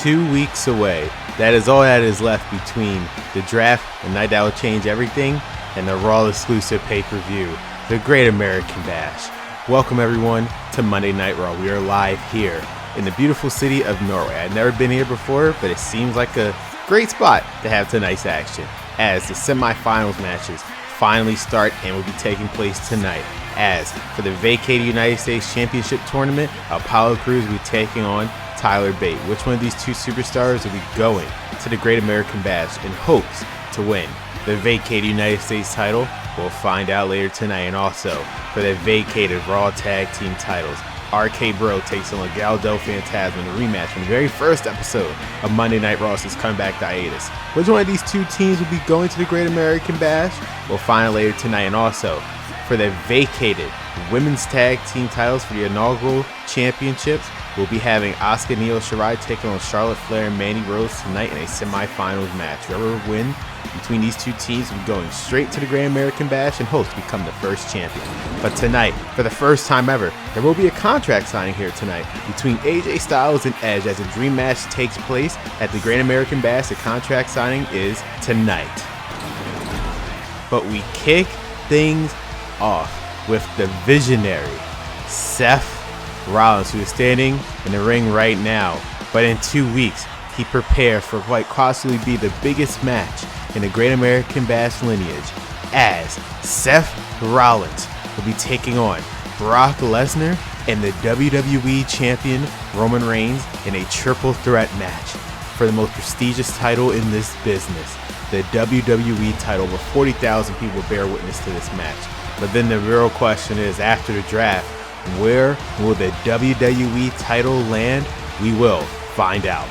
2 weeks away. That is all that is left between the draft, the night that will change everything, and the Raw exclusive pay-per-view, the Great American Bash. Welcome everyone to Monday Night Raw. We are live here in the beautiful city of Norway. I've never been here before, but it seems like a great spot to have tonight's action, as the semifinals matches finally start and will be taking place tonight. As for the vacated United States Championship Tournament, Apollo Crews will be taking on Tyler Bate. Which one of these two superstars will be going to the Great American Bash in hopes to win the vacated United States title? We'll find out later tonight. And also for the vacated Raw Tag Team titles, RK Bro takes on Legado Del Fantasma in a rematch from the very first episode of Monday Night Raw's comeback to hiatus. Which one of these two teams will be going to the Great American Bash? We'll find out later tonight. And also for the vacated women's tag team titles for the inaugural championships, we'll be having Asuka and Io Shirai taking on Charlotte, Flair And Mandy Rose tonight in a semifinals match. Whoever wins between these two teams will be going straight to the Great American Bash and hopes to become the first champion. But tonight, for the first time ever, there will be a contract signing here tonight between AJ Styles and Edge as a dream match takes place at the Great American Bash. The contract signing is tonight. But we kick things off with the visionary Seth Rollins, who is standing in the ring right now. But in 2 weeks, he prepared for what possibly be the biggest match in the Great American Bash lineage, as Seth Rollins will be taking on Brock Lesnar and the WWE Champion Roman Reigns in a triple threat match for the most prestigious title in this business, the WWE title, where 40,000 people bear witness to this match. But then the real question is, after the draft, where will the WWE title land? We will find out.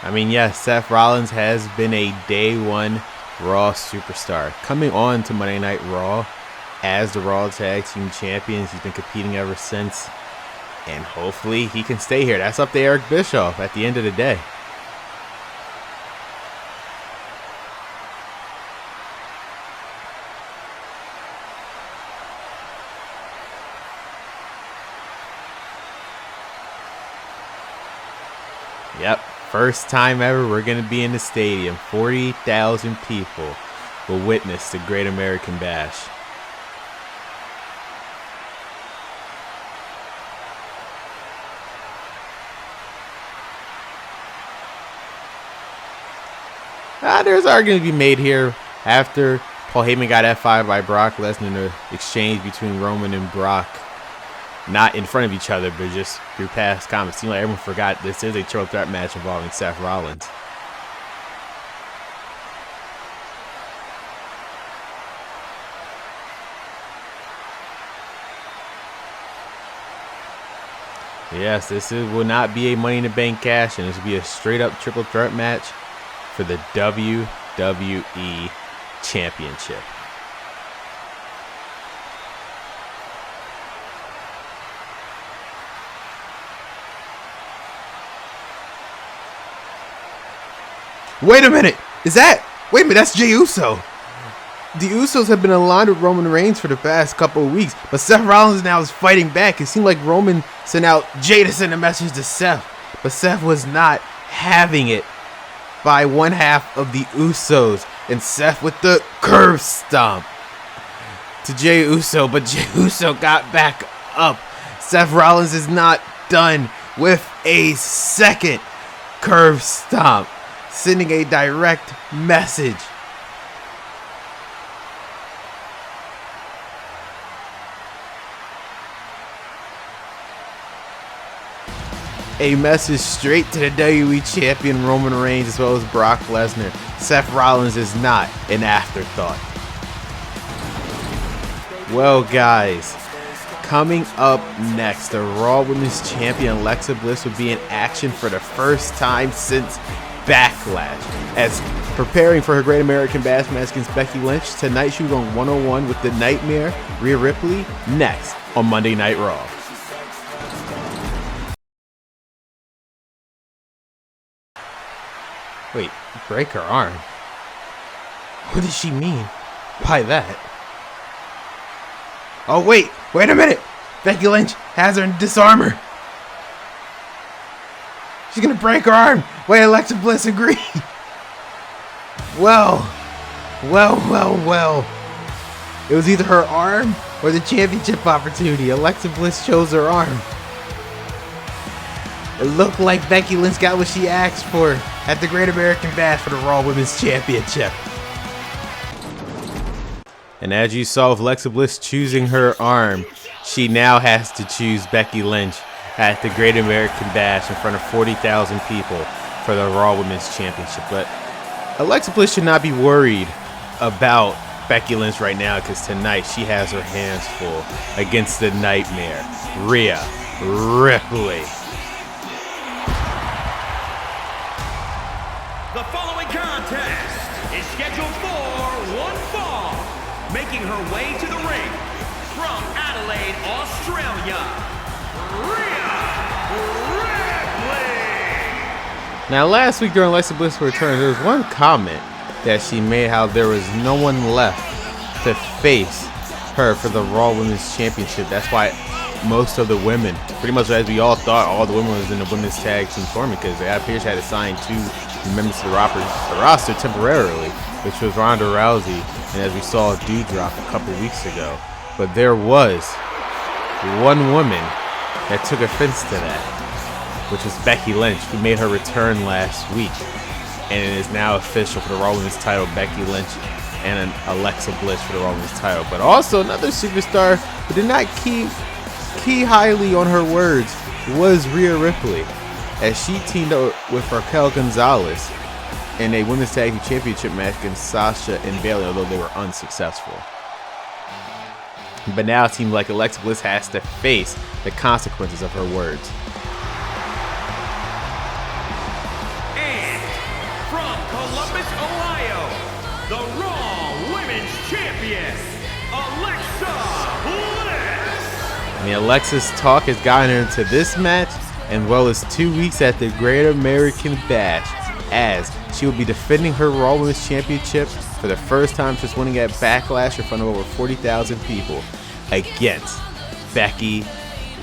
I mean, yes, Seth Rollins has been a day one Raw superstar. Coming on to Monday Night Raw as the Raw Tag Team Champions, he's been competing ever since. And hopefully he can stay here. That's up to Eric Bischoff at the end of the day. Yep. First time ever we're going to be in the stadium. 40,000 people will witness the Great American Bash. There's argument to be made here after Paul Heyman got F5'd by Brock Lesnar in the exchange between Roman and Brock. Not in front of each other, but just through past comments. It seems like everyone forgot this is a triple threat match involving Seth Rollins. Yes, will not be a Money in the Bank cash, and this will be a straight up triple threat match for the WWE Championship. Wait a minute! Wait a minute, that's Jey Uso! The Usos have been aligned with Roman Reigns for the past couple of weeks, but Seth Rollins now is fighting back. It seemed like Roman sent out Jey to send a message to Seth, but Seth was not having it by one half of the Usos, and Seth with the curve stomp to Jey Uso, but Jey Uso got back up. Seth Rollins is not done with a second curve stomp, sending a direct message. A message straight to the WWE Champion Roman Reigns as well as Brock Lesnar. Seth Rollins is not an afterthought. Well, guys, coming up next, the Raw Women's Champion Alexa Bliss will be in action for the first time since Backlash, as preparing for her Great American Bash match against Becky Lynch. Tonight she was on 101 with the Nightmare, Rhea Ripley, next on Monday Night Raw. Wait, break her arm? What does she mean by that? Oh, wait a minute. Becky Lynch has her in disarmor. She's gonna break her arm. Wait, Alexa Bliss agreed. Well. It was either her arm or the championship opportunity. Alexa Bliss chose her arm. It looked like Becky Lynch got what she asked for at the Great American Bash for the Raw Women's Championship. And as you saw with Alexa Bliss choosing her arm, she now has to choose Becky Lynch at the Great American Bash in front of 40,000 people for the Raw Women's Championship. But Alexa Bliss should not be worried about Becky Lynch right now, because tonight she has her hands full against the Nightmare, Rhea Ripley. The following contest is scheduled for one fall. Making her way to the ring from Adelaide, Australia, Rhea Ripley. Now, last week during Alexa Bliss' return, there was one comment that she made, how there was no one left to face her for the Raw Women's Championship. That's why most of the women, pretty much as we all thought, all the women was in the women's tag team tournament, because Pierce had assigned 2 members to the roster temporarily, which was Ronda Rousey, and as we saw Doudrop a couple weeks ago. But there was one woman that took offense to that, which was Becky Lynch, who made her return last week. And it is now official for the Raw Women's title, Becky Lynch and Alexa Bliss for the Raw Women's title. But also another superstar who did not key highly on her words was Rhea Ripley, as she teamed up with Raquel Gonzalez in a Women's Tag Team Championship match against Sasha and Bayley, although they were unsuccessful. But now it seems like Alexa Bliss has to face the consequences of her words. The Raw Women's Champion, Alexa Bliss. I mean, Alexa's talk has gotten her into this match, as well as 2 weeks at the Great American Bash, as she will be defending her Raw Women's Championship for the first time since winning at Backlash in front of over 40,000 people against Becky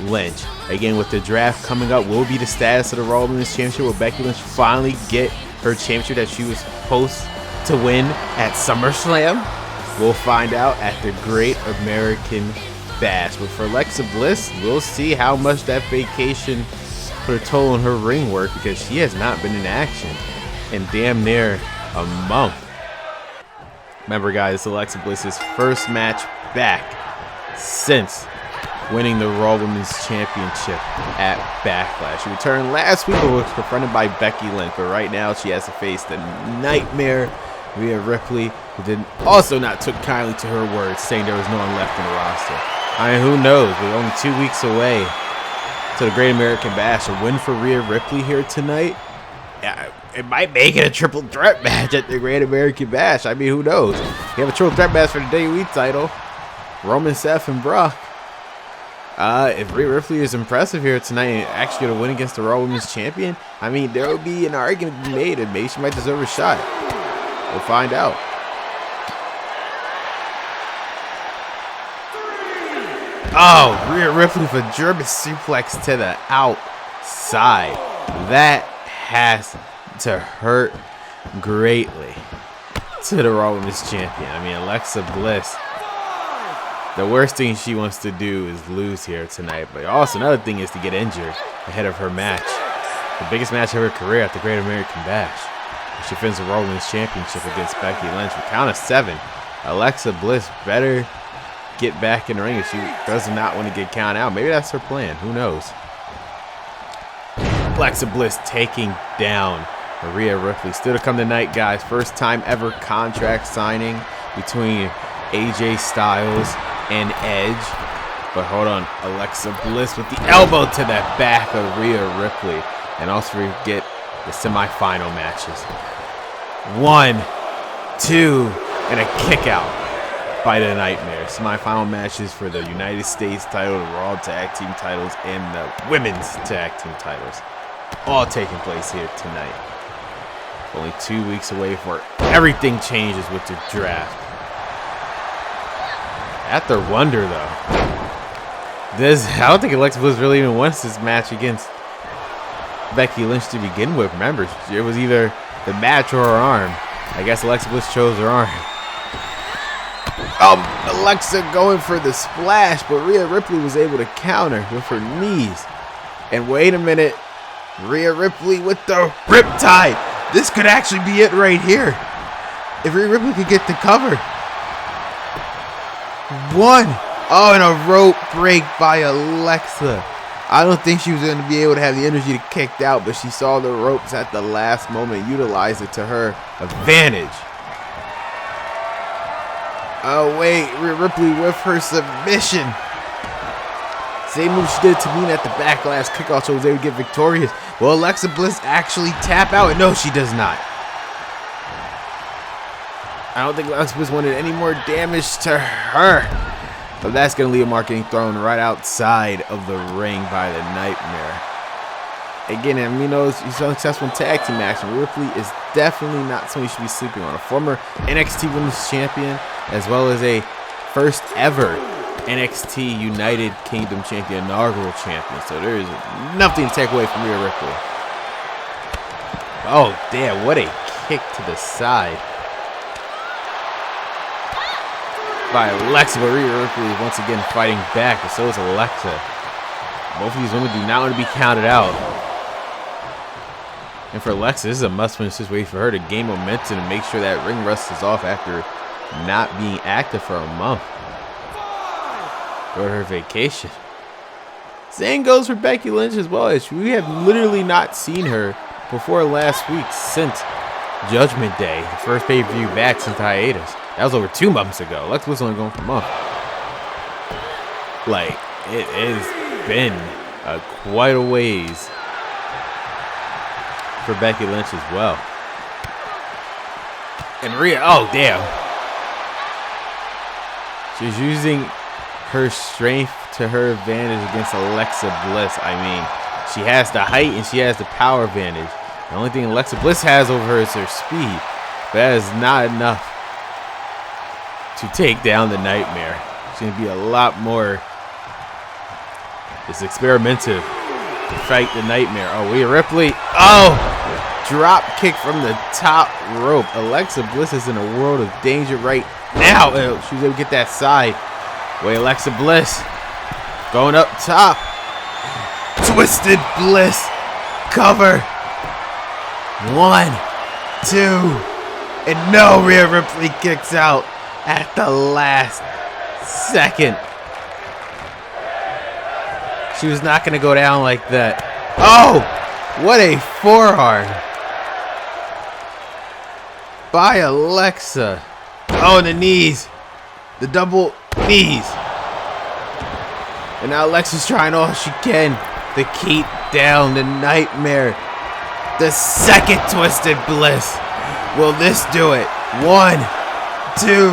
Lynch. Again, with the draft coming up, will be the status of the Raw Women's Championship. Will Becky Lynch finally get her championship that she was supposed to win at SummerSlam? We'll find out at the Great American Bash. But for Alexa Bliss, we'll see how much that vacation put a toll on her ring work, because she has not been in action in damn near a month. Remember, guys, Alexa Bliss's first match back since winning the Raw Women's Championship at Backlash. She returned last week, but was confronted by Becky Lynch. But right now, she has to face the Nightmare, Rhea Ripley, who did also not took kindly to her words, saying there was no one left in the roster. I mean, who knows? We're only 2 weeks away to the Great American Bash. A win for Rhea Ripley here tonight, yeah, it might make it a triple threat match at the Great American Bash. I mean, who knows? You have a triple threat match for the WWE title, Roman, Seth, and Brock. If Rhea Ripley is impressive here tonight and actually going to win against the Raw Women's Champion, I mean, there will be an argument to be made, and maybe she might deserve a shot. We'll find out. Oh, Rhea Ripley for German suplex to the outside. That has to hurt greatly to the Raw Women's Champion. I mean, Alexa Bliss, the worst thing she wants to do is lose here tonight. But also another thing is to get injured ahead of her match, the biggest match of her career at the Great American Bash. She defends the Raw Women's Championship against Becky Lynch with count of 7. Alexa Bliss better get back in the ring if she does not want to get counted out. Maybe that's her plan. Who knows? Alexa Bliss taking down Rhea Ripley. Still to come tonight, guys. First time ever contract signing between AJ Styles and Edge. But hold on, Alexa Bliss with the elbow to the back of Rhea Ripley. And also forget the semifinal matches. 1, 2, and a kick out by the Nightmare. Semifinal matches for the United States title, the Raw Tag Team titles, and the Women's Tag Team titles. All taking place here tonight. Only 2 weeks away before everything changes with the draft. I have to wonder though. I don't think Alexa Bliss really even wants this match against Becky Lynch to begin with. Remember, it was either the match or her arm. I guess Alexa Bliss chose her arm. Alexa going for the splash, but Rhea Ripley was able to counter with her knees. And wait a minute, Rhea Ripley with the riptide. This could actually be it right here. If Rhea Ripley could get the cover. One. Oh, and a rope break by Alexa. I don't think she was going to be able to have the energy to kick out, but she saw the ropes at the last moment, utilized it to her advantage. Oh, wait, Rhea Ripley with her submission. Same move she did to Tamina at the Backlash kickoff, so was able to get victorious. Will Alexa Bliss actually tap out? No, she does not. I don't think Alexa Bliss wanted any more damage to her. But that's going to leave a mark getting thrown right outside of the ring by the Nightmare. Again, I mean, he's successful in tag team action. Ripley is definitely not someone you should be sleeping on. A former NXT Women's Champion, as well as a first ever NXT United Kingdom Champion, inaugural champion. So there is nothing to take away from Rhea Ripley. Oh, damn, what a kick to the side by Alexa, but Rhea Ripley is once again fighting back, and so is Alexa. Both of these women do not want to be counted out. And for Alexa, this is a must-win situation for her to gain momentum and make sure that ring rust is off after not being active for a month. Go to her vacation. Same goes for Becky Lynch as well, as we have literally not seen her before last week since Judgment Day, the first pay-per-view back since the hiatus. That was over 2 months ago. Alexa was only going for a month. Like, it has been quite a ways for Becky Lynch as well. And Rhea, oh damn. She's using her strength to her advantage against Alexa Bliss. I mean, she has the height and she has the power advantage. The only thing Alexa Bliss has over her is her speed. But that is not enough to take down the Nightmare. She's going to be a lot more experimental to fight the Nightmare. Oh, Rhea Ripley. Oh! Drop kick from the top rope. Alexa Bliss is in a world of danger right now. She was able to get that side. Wait, Alexa Bliss going up top. Twisted Bliss. Cover. 1, 2. And no, Rhea Ripley kicks out at the last second. She was not going to go down like that. Oh, what a forearm by Alexa. Oh, and the knees. The double knees. And now Alexa's trying all she can to keep down the Nightmare. The second Twisted Bliss. Will this do it? 1, 2,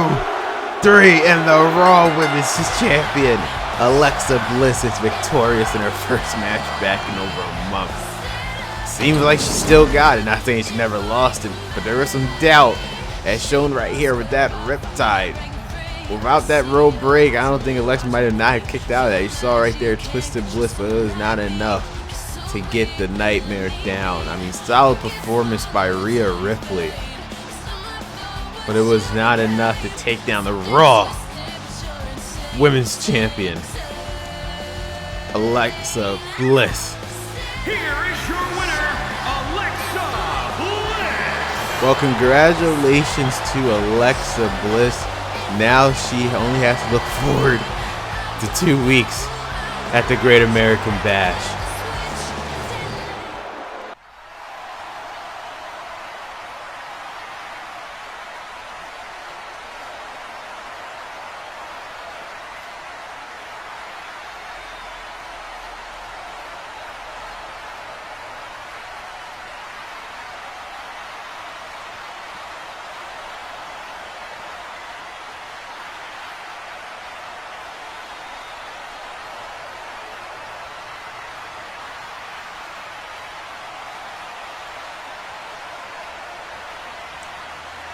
3, and the Raw Women's Champion Alexa Bliss is victorious in her first match back in over a month. Seems like she still got it. Not saying she never lost it, but there was some doubt, as shown right here with that riptide. Without that rope break, I don't think Alexa might have not kicked out of that. You saw right there Twisted Bliss, but it was not enough to get the Nightmare down. I mean, solid performance by Rhea Ripley, but it was not enough to take down the Raw Women's Champion Alexa Bliss. Here is your winner, Alexa Bliss. Well, congratulations to Alexa Bliss. Now she only has to look forward to 2 weeks at the Great American Bash.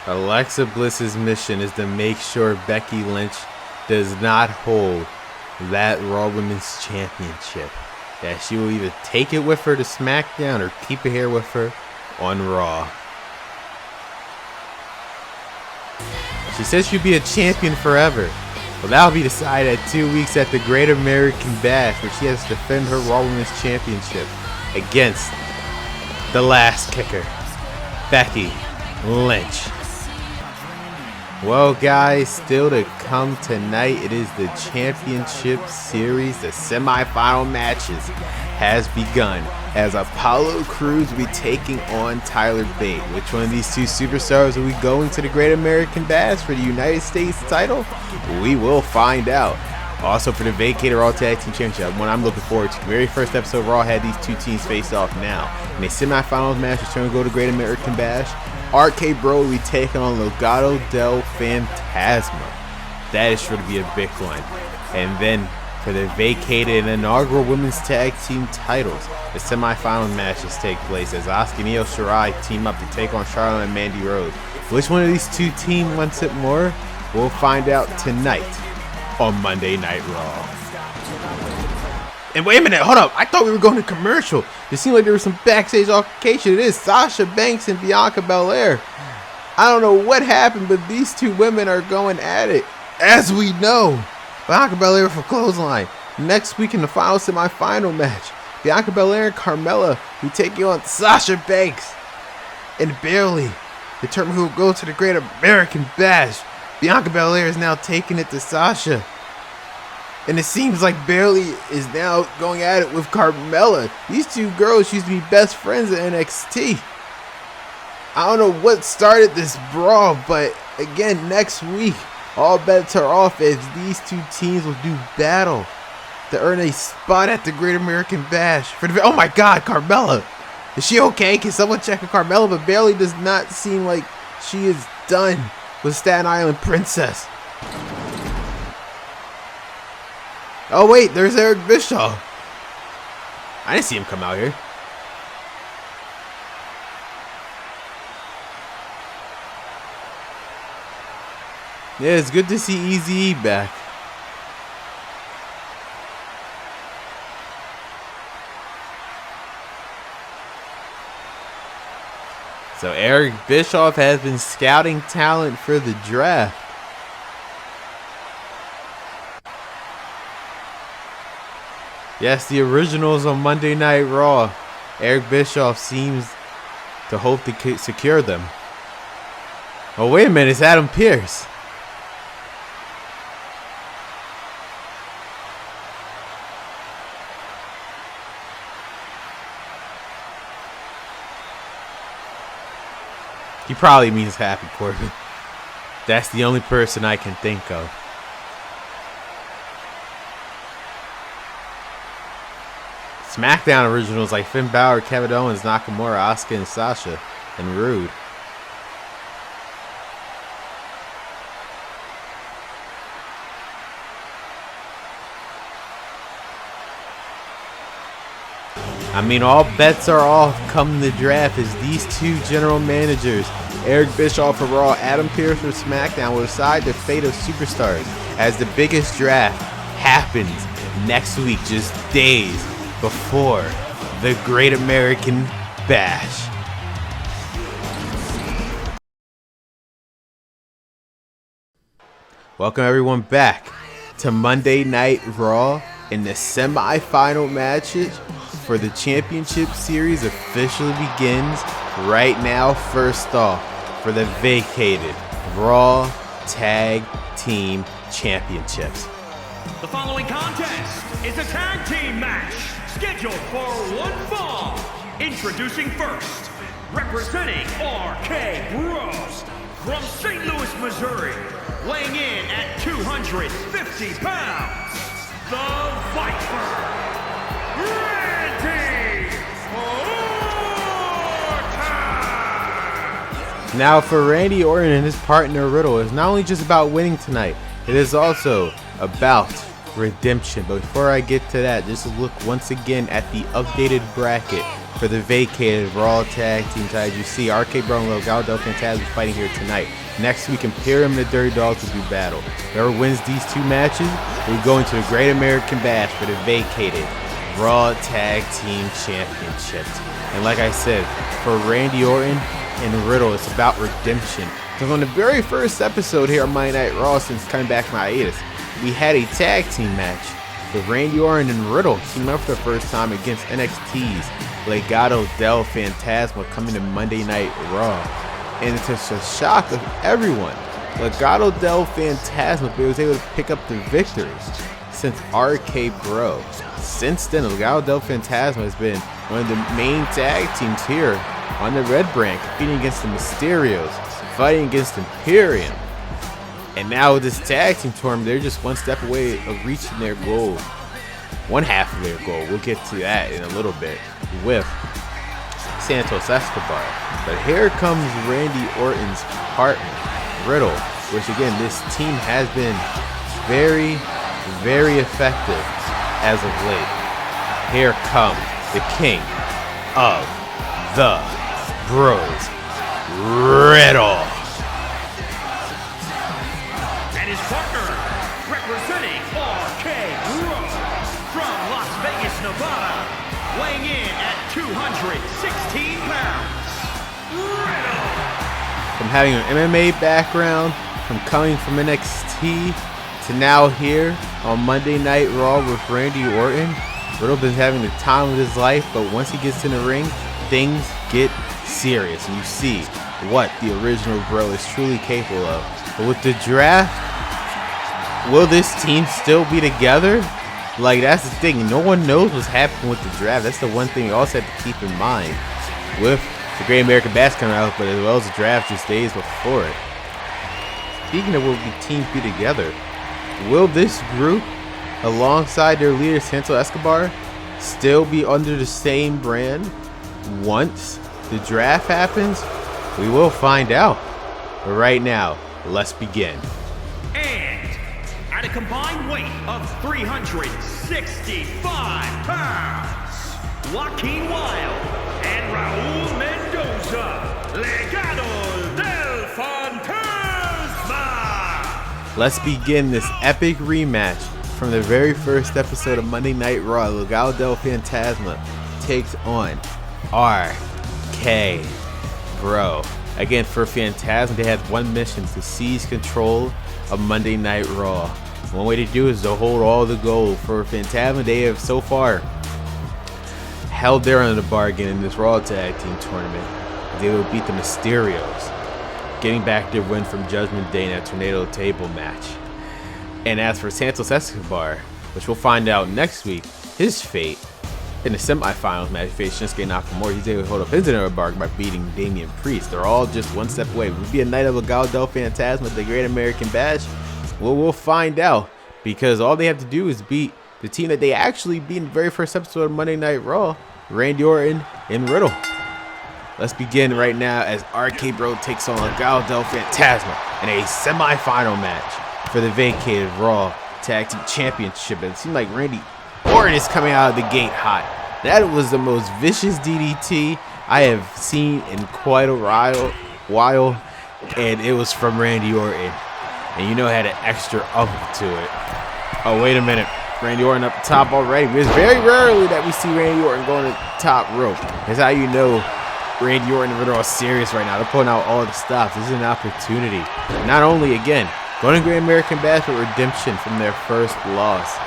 Alexa Bliss's mission is to make sure Becky Lynch does not hold that Raw Women's Championship. That she will either take it with her to SmackDown or keep it here with her on Raw. She says she'll be a champion forever. Well, that'll be decided at 2 weeks at the Great American Bash, where she has to defend her Raw Women's Championship against the last kicker, Becky Lynch. Well, guys, still to come tonight, it is the Championship Series. The semifinal matches has begun as Apollo Crews will be taking on Tyler Bate. Which one of these two superstars will be going to the Great American Bash for the United States title? We will find out. Also, for the vacated Raw Tag Team Championship, one I'm looking forward to. The very first episode of Raw had these two teams face off now. In a semifinals match, return to go to Great American Bash. RK Bro will be taking on Legado Del Fantasma. That is sure to be a big one. And then for the vacated and inaugural women's tag team titles, the semifinal matches take place as Asuka and Io Shirai team up to take on Charlotte and Mandy Rose. Which one of these two teams wants it more? We'll find out tonight on Monday Night Raw. And wait a minute, hold up. I thought we were going to commercial. It seemed like there was some backstage altercation. It is Sasha Banks and Bianca Belair. I don't know what happened, but these two women are going at it. As we know, Bianca Belair for clothesline. Next week in the final semi-final match, Bianca Belair and Carmella will be taking on Sasha Banks and Bayley. Determine who will go to the Great American Bash. Bianca Belair is now taking it to Sasha. And it seems like Bayley is now going at it with Carmella. These two girls used to be best friends at NXT. I don't know what started this brawl, but again, next week, all bets are off as these two teams will do battle to earn a spot at the Great American Bash. Oh my God, Carmella. Is she okay? Can someone check on Carmella? But Bayley does not seem like she is done with Staten Island Princess. Oh wait, there's Eric Bischoff. I didn't see him come out here. Yeah, it's good to see Eazy-E back. So Eric Bischoff has been scouting talent for the draft. Yes, the originals on Monday Night Raw. Eric Bischoff seems to hope to secure them. Oh, wait a minute. It's Adam Pearce. He probably means Happy Corbin. That's the only person I can think of. SmackDown originals like Finn Balor, Kevin Owens, Nakamura, Asuka, and Sasha, and Rude. I mean, all bets are off come the draft as these two general managers, Eric Bischoff for Raw, Adam Pearce for SmackDown, will decide the fate of superstars as the biggest draft happens next week, just days before the Great American Bash. Welcome everyone back to Monday Night Raw, and the semi-final matches for the Championship Series officially begins right now. First off, for the vacated Raw Tag Team Championships. The following contest is a tag team match scheduled for one fall. Introducing first, representing RK Bros from St. Louis, Missouri, weighing in at 250 pounds, the Viper, Randy Orton. Now for Randy Orton and his partner Riddle, it's not only just about winning tonight, it is also about redemption. But before I get to that, just look once again at the updated bracket for the vacated Raw Tag Team titles. You see RK Bro and Legado Del Fantasma fighting here tonight. Next week, Imperium and the Dirty Dogs will do battle. Whoever wins these two matches will go into the Great American Bash for the vacated Raw Tag Team Championships. And like I said, for Randy Orton and Riddle, it's about redemption. Because on the very first episode here on Monday Night Raw, since coming back from hiatus, we had a tag team match with Randy Orton and Riddle teaming up for the first time against NXT's Legado Del Fantasma coming to Monday Night Raw. And to the shock of everyone, Legado Del Fantasma was able to pick up the victory since RK Bro. Since then, Legado Del Fantasma has been one of the main tag teams here on the Red brand, competing against the Mysterios, fighting against Imperium. And now with this tag team tournament, they're just one step away of reaching their goal. One half of their goal. We'll get to that in a little bit with Santos Escobar. But here comes Randy Orton's partner, Riddle, which again, this team has been very, very effective as of late. Here comes the king of the Bros, Riddle. And his partner, representing RK Bro from Las Vegas, Nevada, weighing in at 216 pounds, Riddle. From having an MMA background, from coming from NXT, to now here on Monday Night Raw with Randy Orton, Riddle been having the time of his life, but once he gets in the ring, things get serious. And you see what the original Bro is truly capable of. But with the draft, will this team still be together? Like, that's the thing. No one knows what's happening with the draft. That's the one thing we also have to keep in mind with the Great American Bash coming out, but as well as the draft just days before it. Speaking of will the teams be together, will this group, alongside their leader Santos Escobar, still be under the same brand once the draft happens? We will find out. But right now, let's begin. And at a combined weight of 365 pounds, Joaquin Wilde and Raul Mendoza, Legado del Fantasma. Let's begin this epic rematch from the very first episode of Monday Night Raw. Legado del Fantasma takes on RK Bro. Again, for Fantasma, they had one mission: to seize control of Monday Night Raw. One way to do is to hold all the gold. For Fantasma, they have so far held their end of the bargain in this Raw Tag Team tournament. They will beat the Mysterios, getting back their win from Judgment Day in that Tornado Table match. And as for Santos Escobar, which we'll find out next week, his fate in the semifinals match, he faced Shinsuke Nakamura. He's able to hold up his end of the bargain by beating Damian Priest. They're all just one step away. Will it be a night of Legado del Fantasma at the Great American Bash? Well, we'll find out, because all they have to do is beat the team that they actually beat in the very first episode of Monday Night Raw, Randy Orton and Riddle. Let's begin right now as RK Bro takes on Legado del Fantasma in a semifinal match for the vacated Raw Tag Team Championship. It seemed like Randy Orton is coming out of the gate hot. That was the most vicious DDT I have seen in quite a while, and it was from Randy Orton. And you know, it had an extra up to it. Oh, wait a minute. Randy Orton up the top already. It's very rarely that we see Randy Orton going to the top rope. That's how you know Randy Orton and Riddle are serious right now. They're pulling out all the stops. This is an opportunity. Not only, again, going to Great American Bash with redemption from their first loss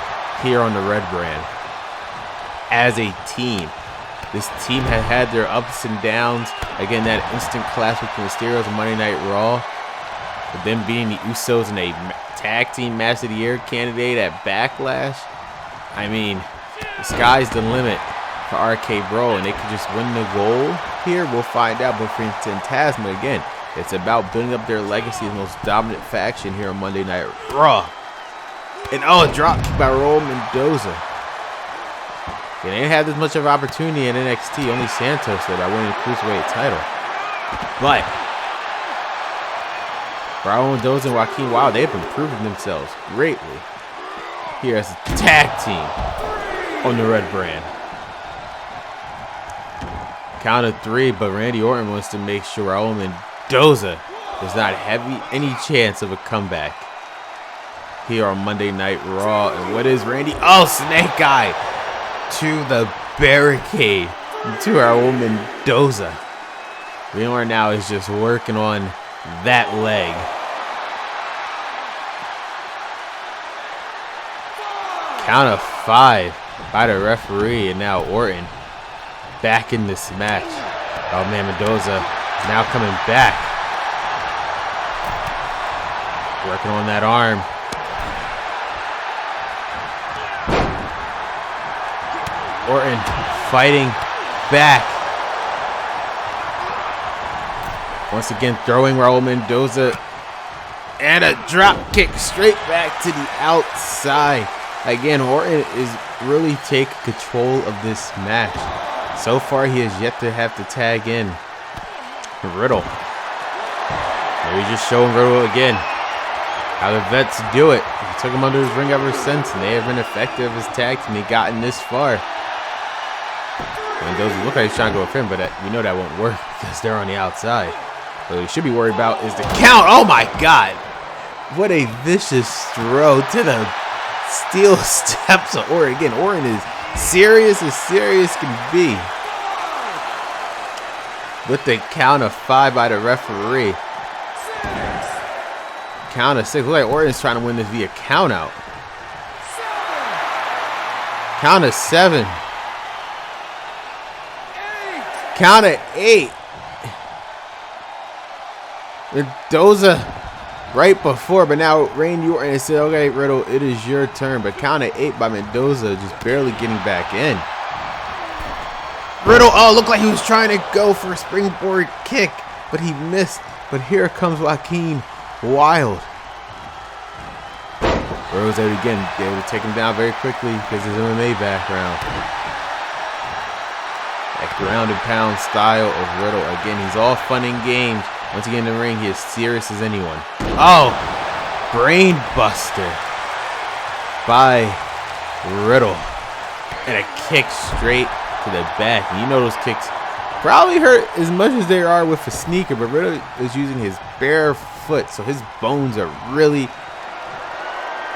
here on the Red brand. As a team, this team has had their ups and downs. Again, that instant clash with the Mysterios on Monday Night Raw, with them beating the Usos in a tag team match of the year candidate at Backlash. I mean, the sky's the limit for RK Bro, and they could just win the gold here. We'll find out. But for Fantasma, again, it's about building up their legacy as the most dominant faction here on Monday Night Raw. And oh, a drop kick by Raul Mendoza. They didn't have as much of an opportunity in NXT. Only Santos did by winning the Cruiserweight title. But Raul Mendoza and Joaquin Wilde, they've been proving themselves greatly here as a tag team on the red brand. Count of 3, but Randy Orton wants to make sure Raul Mendoza does not have any chance of a comeback here on Monday Night Raw. And what is Randy? Oh, Snake Eye to the barricade to Raul Mendoza. Randy Orton now is just working on that leg. Count of 5 by the referee, and now Orton back in this match. Oh man, Mendoza now coming back. Working on that arm. Orton fighting back. Once again throwing Raul Mendoza. And a drop kick straight back to the outside. Again, Orton is really taking control of this match. So far, he has yet to have to tag in Riddle. Maybe just showing Riddle again how the vets do it. He took him under his ring ever since, and they have been effective as tag team. He gotten this far. Mendoza look like he's trying to go with him, but we know that won't work because they're on the outside. What he should be worried about is the count. Oh my God! What a vicious throw to the steel steps of Orton. Again, Orton is serious as serious can be. With the count of 5 by the referee. Count of 6. Look like Orton's trying to win this via count out. Count of 7. Count of 8. Mendoza right before, but now Randy Orton has said, okay, Riddle, it is your turn. But count of 8 by Mendoza, just barely getting back in. Riddle, oh, looked like he was trying to go for a springboard kick, but he missed. But here comes Joaquin Wilde. Rose out again, able to take him down very quickly because his MMA background. That ground and pound style of Riddle. Again, he's all fun and games. Once again in the ring, he is serious as anyone. Oh, brain buster by Riddle. And a kick straight to the back. And you know those kicks probably hurt as much as they are with a sneaker, but Riddle is using his bare foot, so his bones are really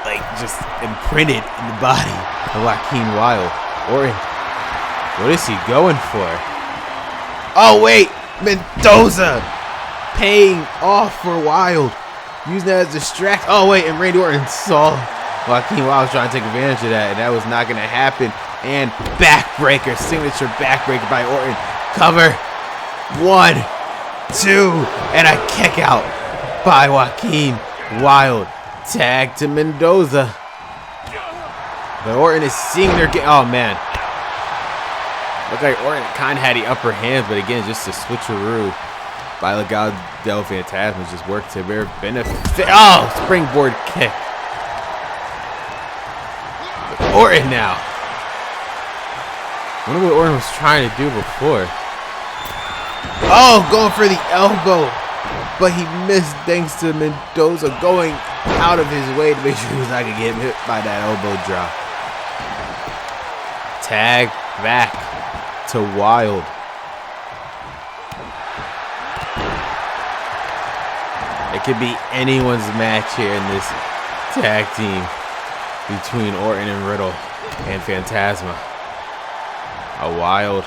like just imprinted in the body of Joaquin Wilde. Orton, what is he going for? Oh wait, Mendoza paying off for Wilde, using that as a distract. Oh wait, and Randy Orton saw Joaquin Wilde trying to take advantage of that, and that was not going to happen. And backbreaker, signature backbreaker by Orton. Cover, 1, 2, and a kick out by Joaquin Wilde. Tag to Mendoza. But Orton is seeing their game. Oh man, look like Orton kind of had the upper hand, but again, just a switcheroo by Legado Del Fantasma just worked to their benefit. Oh, springboard kick. Orton now. I wonder what Orton was trying to do before. Oh, going for the elbow. But he missed thanks to Mendoza going out of his way to make sure he was not going to get hit by that elbow drop. Tag back to Wilde. It could be anyone's match here in this tag team between Orton and Riddle and Fantasma. A Wilde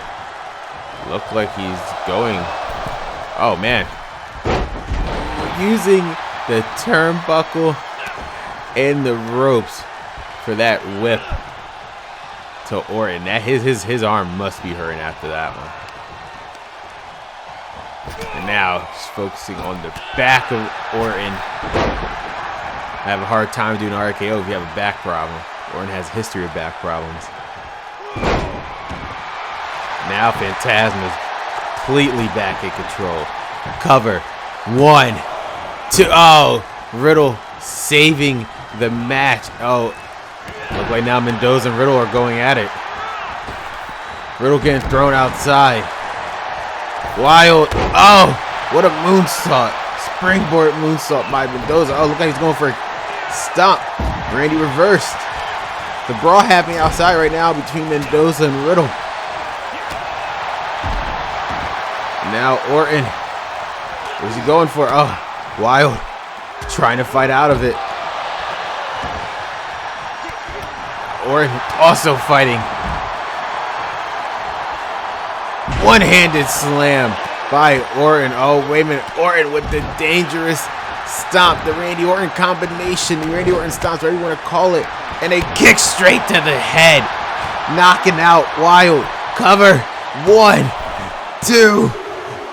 looked like he's going. Oh man, using the turnbuckle and the ropes for that whip to Orton. That his arm must be hurting after that one. And now just focusing on the back of Orton. I have a hard time doing RKO if you have a back problem. Orton has a history of back problems. Now Fantasma is completely back in control. Cover, 1, 2. Oh, Riddle saving the match. Oh, look like now Mendoza and Riddle are going at it. Riddle getting thrown outside. Wilde. Oh, what a moonsault. Springboard moonsault by Mendoza. Oh, look like he's going for a stomp. Randy reversed. The brawl happening outside right now between Mendoza and Riddle. Now Orton. What's he going for? Oh, Wild. Trying to fight out of it. Orton also fighting. One-handed slam by Orton. Oh, wait a minute. Orton with the dangerous stomp. The Randy Orton combination. The Randy Orton stomps, whatever you want to call it. And a kick straight to the head. Knocking out Wild. Cover. 1, 2,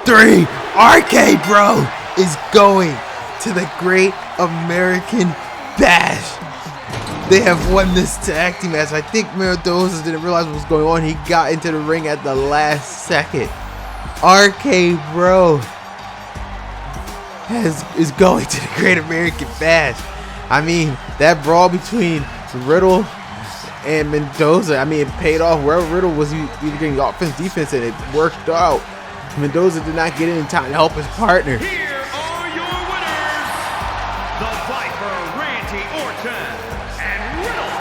3. RK Bro is going to the Great American Bash. They have won this tag team match. I think Mendoza didn't realize what was going on. He got into the ring at the last second. RK Bro is going to the Great American Bash. I mean, that brawl between Riddle and Mendoza, I mean, it paid off. Wherever Riddle was either getting offense, defense, and it worked out. Mendoza did not get in time to help his partner. Here are your winners, the Viper Randy Orton and Riddle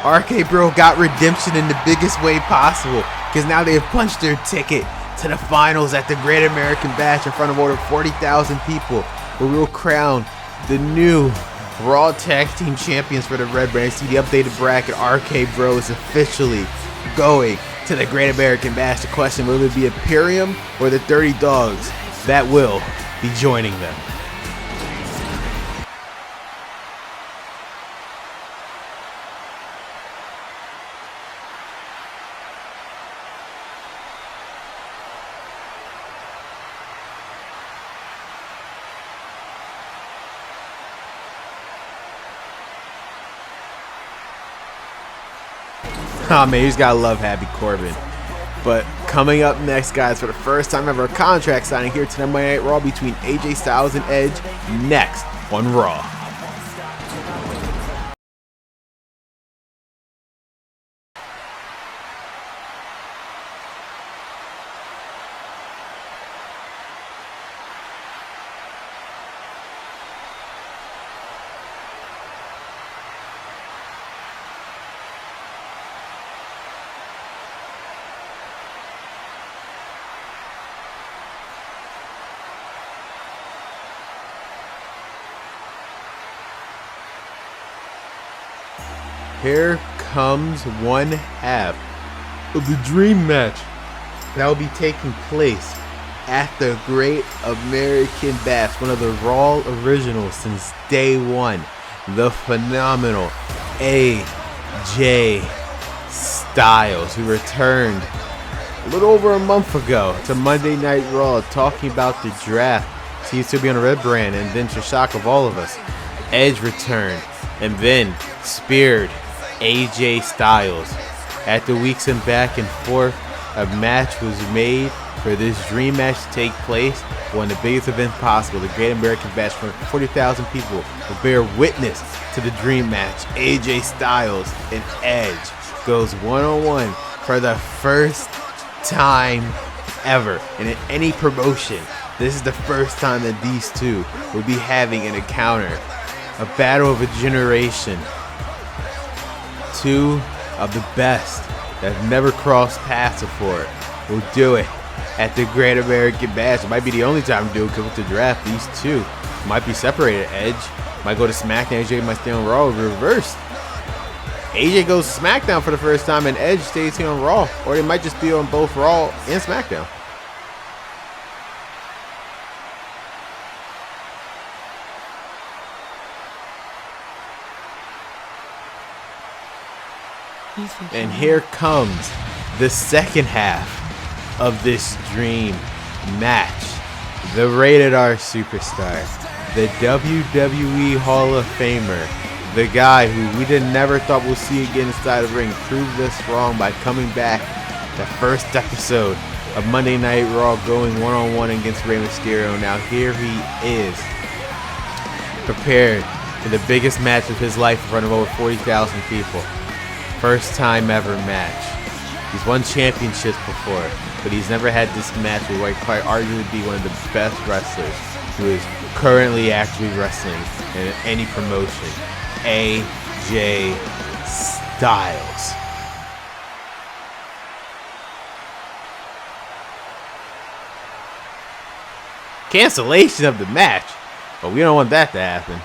RK Bro. RK Bro got redemption in the biggest way possible because now they have punched their ticket to the finals at the Great American Bash in front of over 40,000 people, where we will crown the new Raw Tag Team Champions for the Red Brand. See the updated bracket. RK Bro is officially going to the Great American Bash. The question, will it be Imperium or the 30 Dogs that will be joining them? Oh man, you just gotta love Happy Corbin. But coming up next, guys, for the first time ever, a contract signing here tonight, Monday Night Raw between AJ Styles and Edge, next on Raw. Here comes one half of the dream match that will be taking place at the Great American Bash, one of the Raw originals since day one, the phenomenal AJ Styles, who returned a little over a month ago to Monday Night Raw talking about the draft. Seems to be on the Red Brand, and then to shock of all of us, Edge returned and then speared AJ Styles. After weeks and back and forth, a match was made for this dream match to take place. One of the biggest events possible, the Great American Bash, for 40,000 people will bear witness to the dream match. AJ Styles and Edge goes one-on-one for the first time ever. And in any promotion, this is the first time that these two will be having an encounter. A battle of a generation. Two of the best that have never crossed paths before will do it at the Great American Bash. It might be the only time to do it because with the draft, these two might be separated. Edge might go to SmackDown, AJ might stay on Raw, reversed. AJ goes to SmackDown for the first time and Edge stays here on Raw, or they might just be on both Raw and SmackDown. And here comes the second half of this dream match. The Rated R Superstar, the WWE Hall of Famer, the guy who we never thought we'll see again inside the ring, proved us wrong by coming back the first episode of Monday Night Raw, going one-on-one against Rey Mysterio. Now here he is, prepared for the biggest match of his life in front of over 40,000 people. First time ever match. He's won championships before, but he's never had this match with what quite arguably be one of the best wrestlers who is currently actually wrestling in any promotion. AJ Styles. Cancellation of the match, but we don't want that to happen.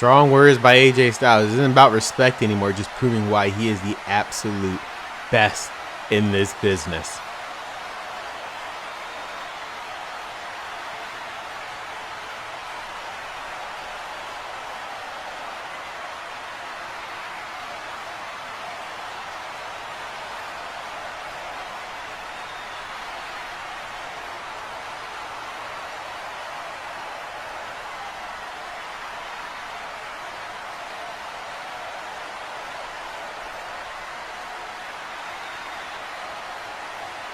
Strong words by AJ Styles. This isn't about respect anymore, just proving why he is the absolute best in this business.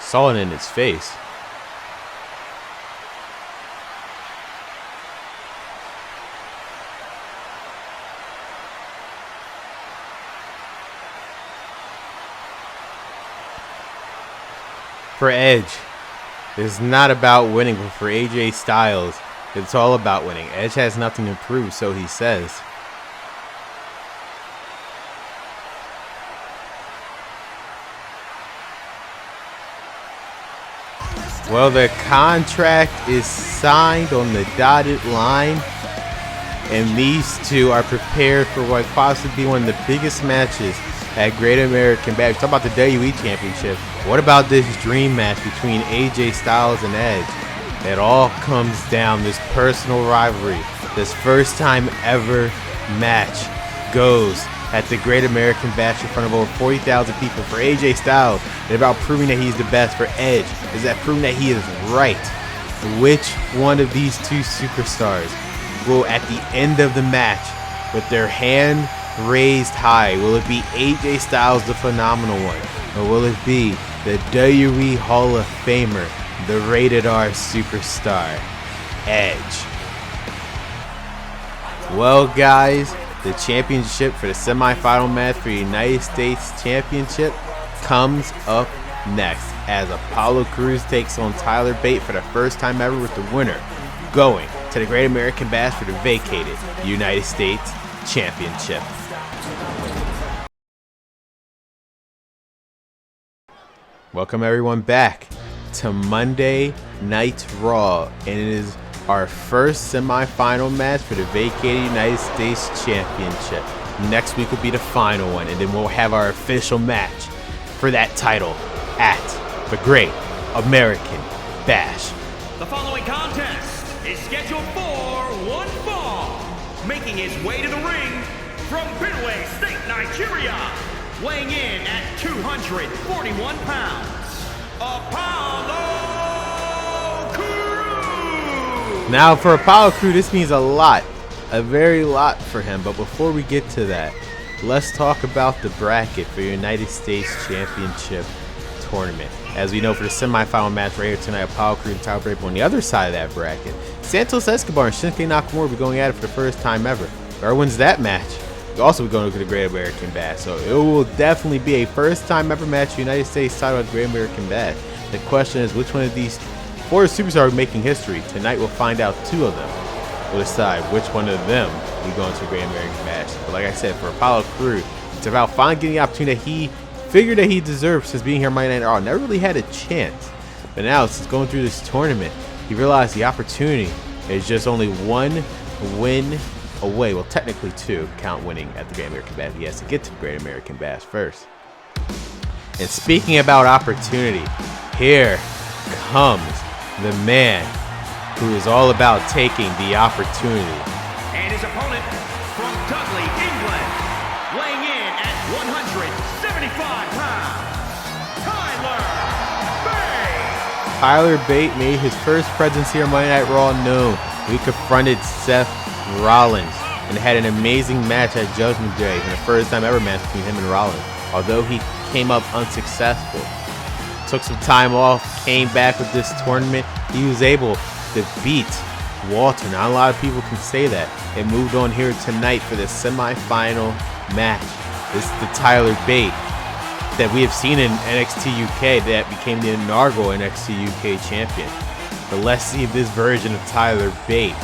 Saw it in his face. For Edge, it's not about winning, but for AJ Styles, it's all about winning. Edge has nothing to prove, so he says. Well, the contract is signed on the dotted line, and these two are prepared for what possibly be one of the biggest matches at Great American Bash. Talk about the WWE Championship. What about this dream match between AJ Styles and Edge? It all comes down this personal rivalry. This first time ever match goes at the Great American Bash in front of over 40,000 people. For AJ Styles, it's about proving that he's the best. For Edge, is that proving that he is right. Which one of these two superstars will, at the end of the match, with their hand raised high, will it be AJ Styles, the phenomenal one, or will it be the WWE Hall of Famer, the rated R superstar, Edge? Well, guys, the championship for the semifinal match for the United States Championship comes up next as Apollo Crews takes on Tyler Bate for the first time ever, with the winner going to the Great American Bash for the vacated United States Championship. Welcome everyone back to Monday Night Raw, and it is our first semi-final match for the vacated United States Championship. Next week will be the final one, and then we'll have our official match for that title at the Great American Bash. The following contest is scheduled for one fall. Making his way to the ring from Benue State, Nigeria, weighing in at 241 pounds, Apollo. Now for Apollo Crews, this means a lot, a very lot for him. But before we get to that, let's talk about the bracket for the United States Championship tournament. As we know, for the semifinal match right here tonight, Apollo Crews and Tyler Bate on the other side of that bracket. Santos Escobar and Shinsuke Nakamura will be going at it for the first time ever. Whoever wins that match will also be going to the Great American Bash. So it will definitely be a first time ever match for the United States title at the Great American Bash. The question is, which one of these four superstars making history? Tonight we'll find out two of them. We'll decide which one of them will be going to the Great American Bash. But like I said, for Apollo Crews, it's about finally getting the opportunity that he figured that he deserved since being here Monday Night Raw. Never really had a chance. But now, since going through this tournament, he realized the opportunity is just only one win away. Well, technically two, count winning at the Great American Bash. He has to get to the Great American Bash first. And speaking about opportunity, here comes the man who is all about taking the opportunity. And his opponent from Dudley, England, weighing in at 175 pounds, Tyler Bate. Tyler Bate made his first presence here on Monday Night Raw known. He confronted Seth Rollins and had an amazing match at Judgment Day, and the first time ever match between him and Rollins. Although he came up unsuccessful, took some time off, came back with this tournament, he was able to beat Walter. Not a lot of people can say that. And moved on here tonight for the semi-final match. This is the Tyler Bate that we have seen in NXT UK that became the inaugural NXT UK champion. But let's see if this version of Tyler Bate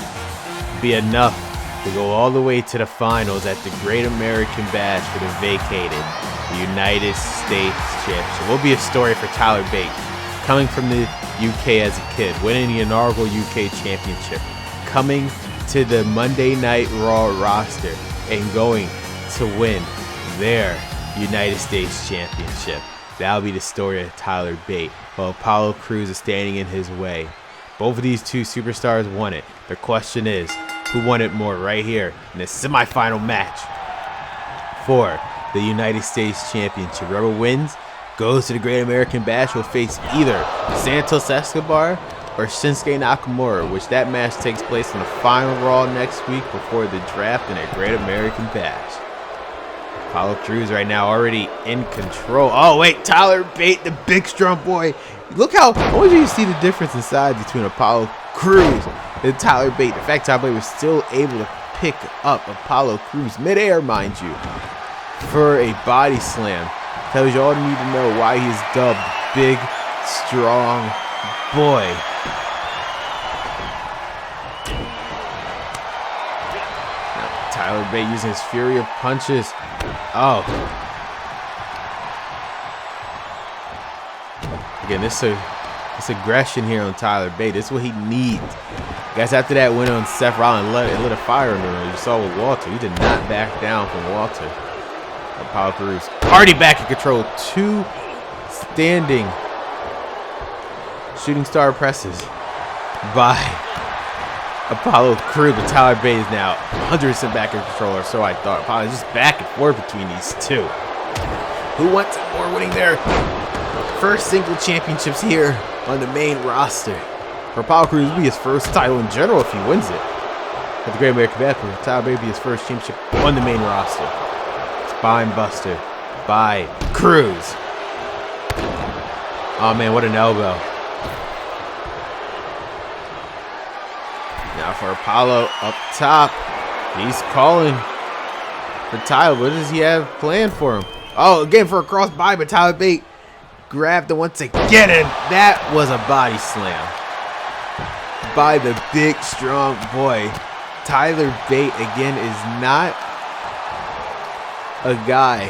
be enough to go all the way to the finals at the Great American Bash for the vacated United States Championship. Will be a story for Tyler Bate, coming from the UK as a kid, winning the inaugural UK Championship, coming to the Monday Night Raw roster and going to win their United States Championship. That'll be the story of Tyler Bate, while Apollo Crews is standing in his way. Both of these two superstars won it. The question is, who won it more right here in the semifinal match for the United States Championship? Whoever wins goes to the Great American Bash, will face either Santos Escobar or Shinsuke Nakamura, which that match takes place in the final Raw next week before the draft in a Great American Bash. Apollo Crews right now already in control. Oh wait, Tyler Bate, the big strong boy. Look how, I want you to see the difference in size between Apollo Crews and Tyler Bate. The fact Tyler Bate was still able to pick up Apollo Crews midair, mind you, for a body slam. Tells you all you need to know why he's dubbed Big Strong Boy. Now, Tyler Bate using his fury of punches. Oh. Again, this aggression here on Tyler Bate. This is what he needs. Guys, after that win on Seth Rollins, it lit a fire under him. You saw with Walter. He did not back down from Walter. Apollo Crews already back in control. Two standing shooting star presses by Apollo Crews, but Tyler Bate is now 100% back in control, or so I thought. Apollo is just back and forth between these two. Who wants more, winning their first single championships here on the main roster? For Apollo Crews, it will be his first title in general if he wins it at the Great American Bash. For Tyler Bate, will be his first championship on the main roster. Spine buster by Crews. Oh man, what an elbow. Now for Apollo up top. He's calling for Tyler. What does he have planned for him? Oh, again for a cross body, but Tyler Bate grabbed the once again, and that was a body slam by the big strong boy. Tyler Bate again is not a guy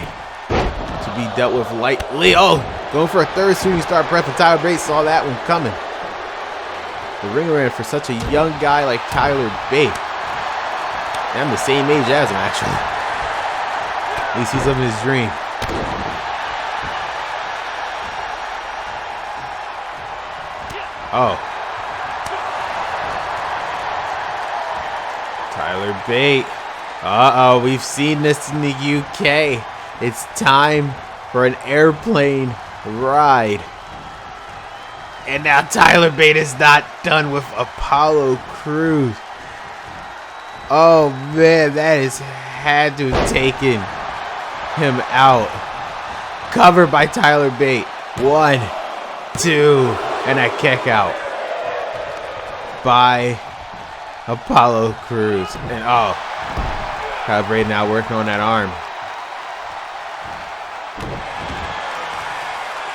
to be dealt with lightly. Oh, going for a third shooting star press, and Tyler Bate saw that one coming. The ring around for such a young guy like Tyler Bate. I'm the same age as him, actually. At least he's living his dream. Oh. Tyler Bate. Uh-oh, we've seen this in the UK. It's time for an airplane ride. And now Tyler Bate is not done with Apollo Crews. Oh man, that has had to have taken him out. Covered by Tyler Bate. 1, 2, and a kick out by Apollo Crews. And oh, Tyler Bate now working on that arm.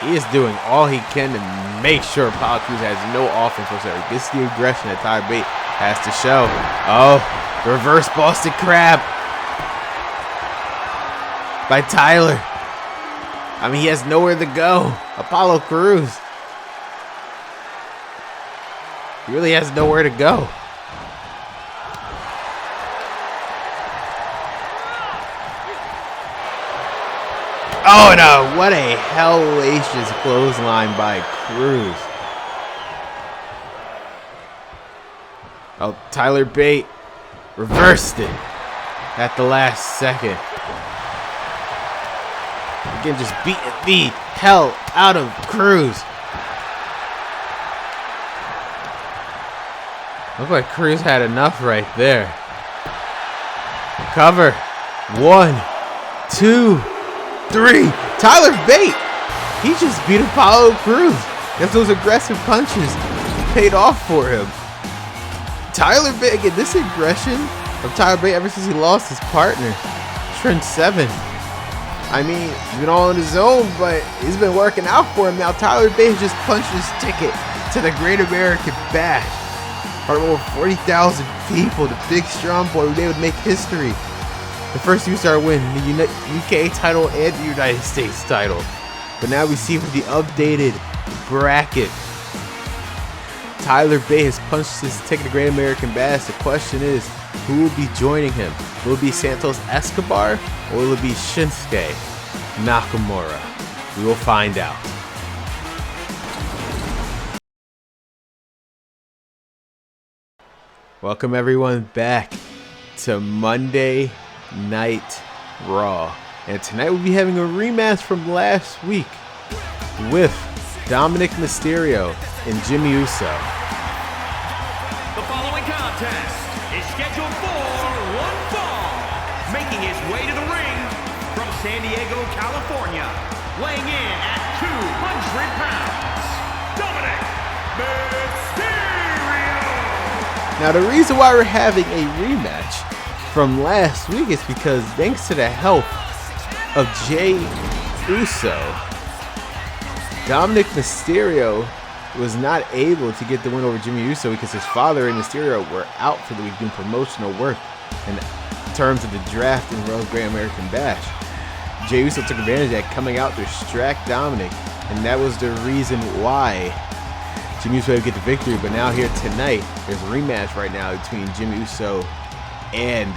He is doing all he can to make sure Apollo Crews has no offense whatsoever. This is the aggression that Tyler Bate has to show. Oh, reverse Boston Crab by Tyler. I mean, he has nowhere to go. Apollo Crews. He really has nowhere to go. Oh no, what a hellacious clothesline by Crews. Oh, Tyler Bate reversed it at the last second. Again, just beating the hell out of Cruz. Looked like Cruz had enough right there. Cover. 1, 2, 3. Tyler Bate. He just beat Apollo Cruz. If those aggressive punches paid off for him. Tyler Bate, again, this aggression of Tyler Bate ever since he lost his partner, Trent Seven. I mean, he's been all on his own, but he's been working out for him. Now Tyler Bate just punched his ticket to the Great American Bash. For over 40,000 people, the big strong boy, they would make history. The first two-star win, the UK title and the United States title. But now we see with the updated bracket, Tyler Bate has punched his ticket to Great American Bash. The question is, who will be joining him? Will it be Santos Escobar or will it be Shinsuke Nakamura? We will find out. Welcome everyone back to Monday Night Raw. And tonight we'll be having a rematch from last week with Dominik Mysterio and Jimmy Uso. The following contest is scheduled for one fall. Making his way to the ring from San Diego, California, weighing in at 200 pounds, Dominik Mysterio. Now the reason why we're having a rematch from last week is because thanks to the help of Jey Uso, Dominik Mysterio was not able to get the win over Jimmy Uso because his father and Mysterio were out for the week doing promotional work in terms of the draft and Raw's Great American Bash. Jey Uso took advantage of that, coming out to distract Dominik, and that was the reason why Jimmy Uso would get the victory. But now here tonight, there's a rematch right now between Jimmy Uso and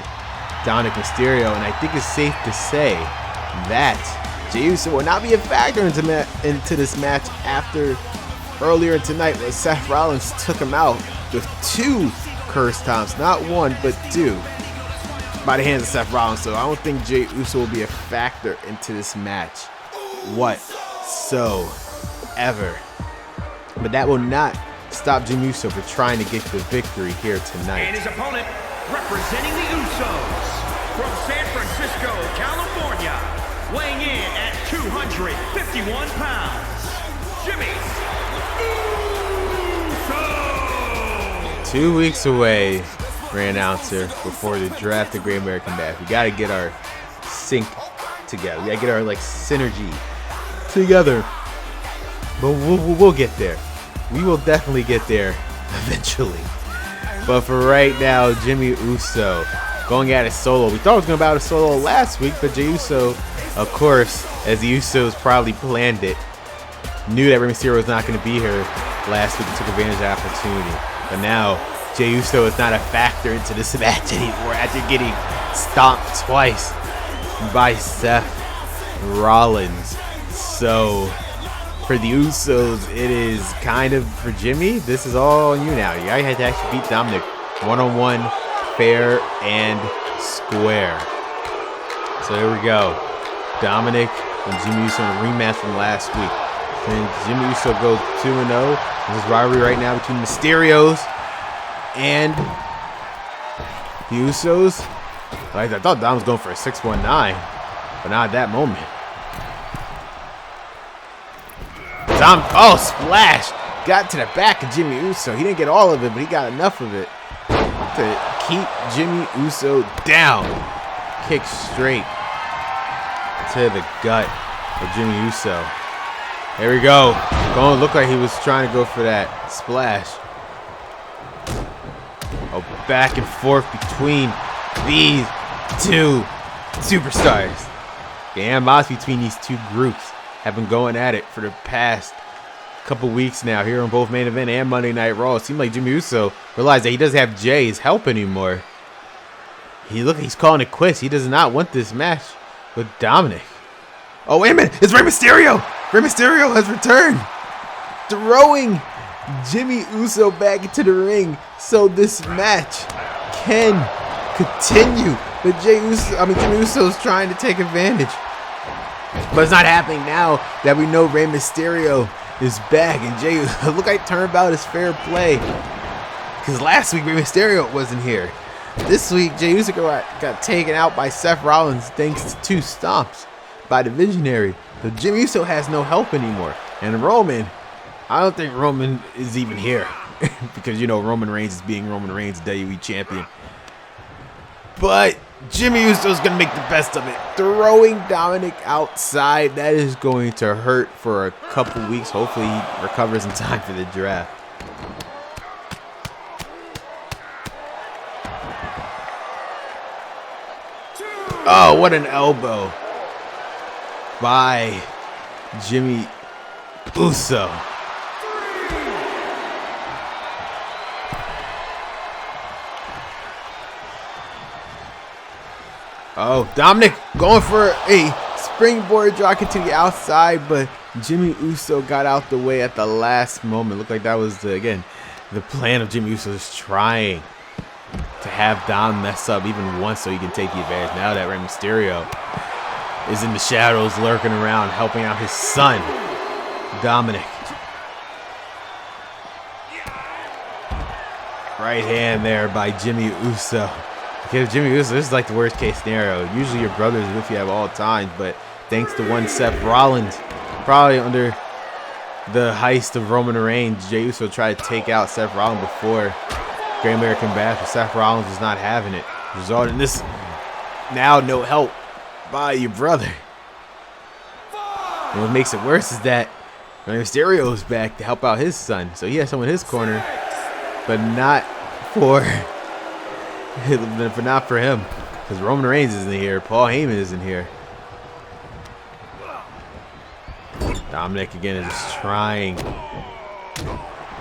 Dominik Mysterio, and I think it's safe to say that Jey Uso will not be a factor into this match after earlier tonight when Seth Rollins took him out with 2 curse stomps, not 1 but 2, by the hands of Seth Rollins. So I don't think Jey Uso will be a factor into this match whatsoever. But that will not stop Jimmy Uso from trying to get the victory here tonight. And his opponent, representing the Usos from San Francisco, California, weighing in at 251 pounds, Jimmy Uso. 2 weeks away, ring announcer, before the draft of Great American Bash. We got to get our sync together. We got to get our synergy together. But we'll get there. We will definitely get there eventually. But for right now, Jimmy Uso going at it solo. We thought it was going to be out a solo last week, but Jey Uso, of course, as the Usos probably planned it, knew that Rey Mysterio was not going to be here last week and took advantage of the opportunity. But now, Jey Uso is not a factor into this match anymore after getting stomped twice by Seth Rollins. So for the Usos, it is kind of, for Jimmy, this is all on you now. You had to actually beat Dominik one-on-one, fair and square. So here we go. Dominik and Jimmy Uso in a rematch from last week. And Jimmy Uso goes 2-0. This is rivalry right now between Mysterios and the Usos. I thought Dom was going for a 619, but not at that moment. Dom, oh, splash! Got to the back of Jimmy Uso. He didn't get all of it, but he got enough of it to keep Jimmy Uso down. Kick straight to the gut of Jimmy Uso. There we go. Going to look like he was trying to go for that splash. Oh, back and forth between these two superstars. The animosity between these two groups have been going at it for the past couple weeks now here on both Main Event and Monday Night Raw. It seemed like Jimmy Uso realized that he doesn't have Jey's help anymore. He's calling it quits. He does not want this match with Dominik. Oh, wait a minute. It's Rey Mysterio. Rey Mysterio has returned, throwing Jimmy Uso back into the ring so this match can continue. But Jimmy Uso is trying to take advantage. But it's not happening now that we know Rey Mysterio is back. And Jey Uso, look like turnabout is fair play. Because last week Rey Mysterio wasn't here. This week Jey Uso got taken out by Seth Rollins thanks to 2 stomps by the Visionary. So Jimmy Uso has no help anymore. And Roman, I don't think Roman is even here. Because, you know, Roman Reigns is being Roman Reigns, WWE Champion. But Jimmy Uso is going to make the best of it. Throwing Dominik outside. That is going to hurt for a couple weeks. Hopefully he recovers in time for the draft. Oh, what an elbow by Jimmy Uso. Oh, Dominik going for a springboard drop to the outside, but Jimmy Uso got out the way at the last moment. Looked like that was, again, the plan of Jimmy Uso is trying to have Dom mess up even once so he can take the advantage. Now that Rey Mysterio is in the shadows, lurking around, helping out his son, Dominik. Right hand there by Jimmy Uso. Because Jimmy Uso, this is like the worst case scenario. Usually your brother is with you at all times, but thanks to one Seth Rollins, probably under the heist of Roman Reigns, Jey Uso tried to take out Seth Rollins before Great American Bash, but Seth Rollins is not having it. Resulting in this now no help by your brother. And what makes it worse is that Mysterio is back to help out his son, so he has someone in his corner, but not for him, because Roman Reigns isn't here, Paul Heyman isn't here. Dominik again is just trying to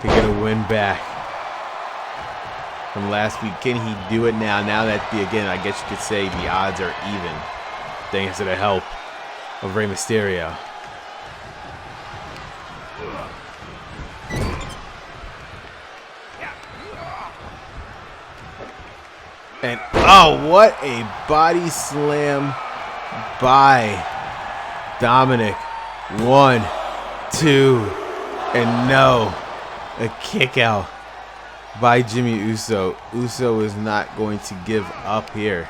get a win back from last week. Can he do it now? Now that again, I guess you could say the odds are even, thanks to the help of Rey Mysterio. And oh, what a body slam by Dominik. 1, 2, and no, a kick out by Jimmy Uso. Uso is not going to give up here.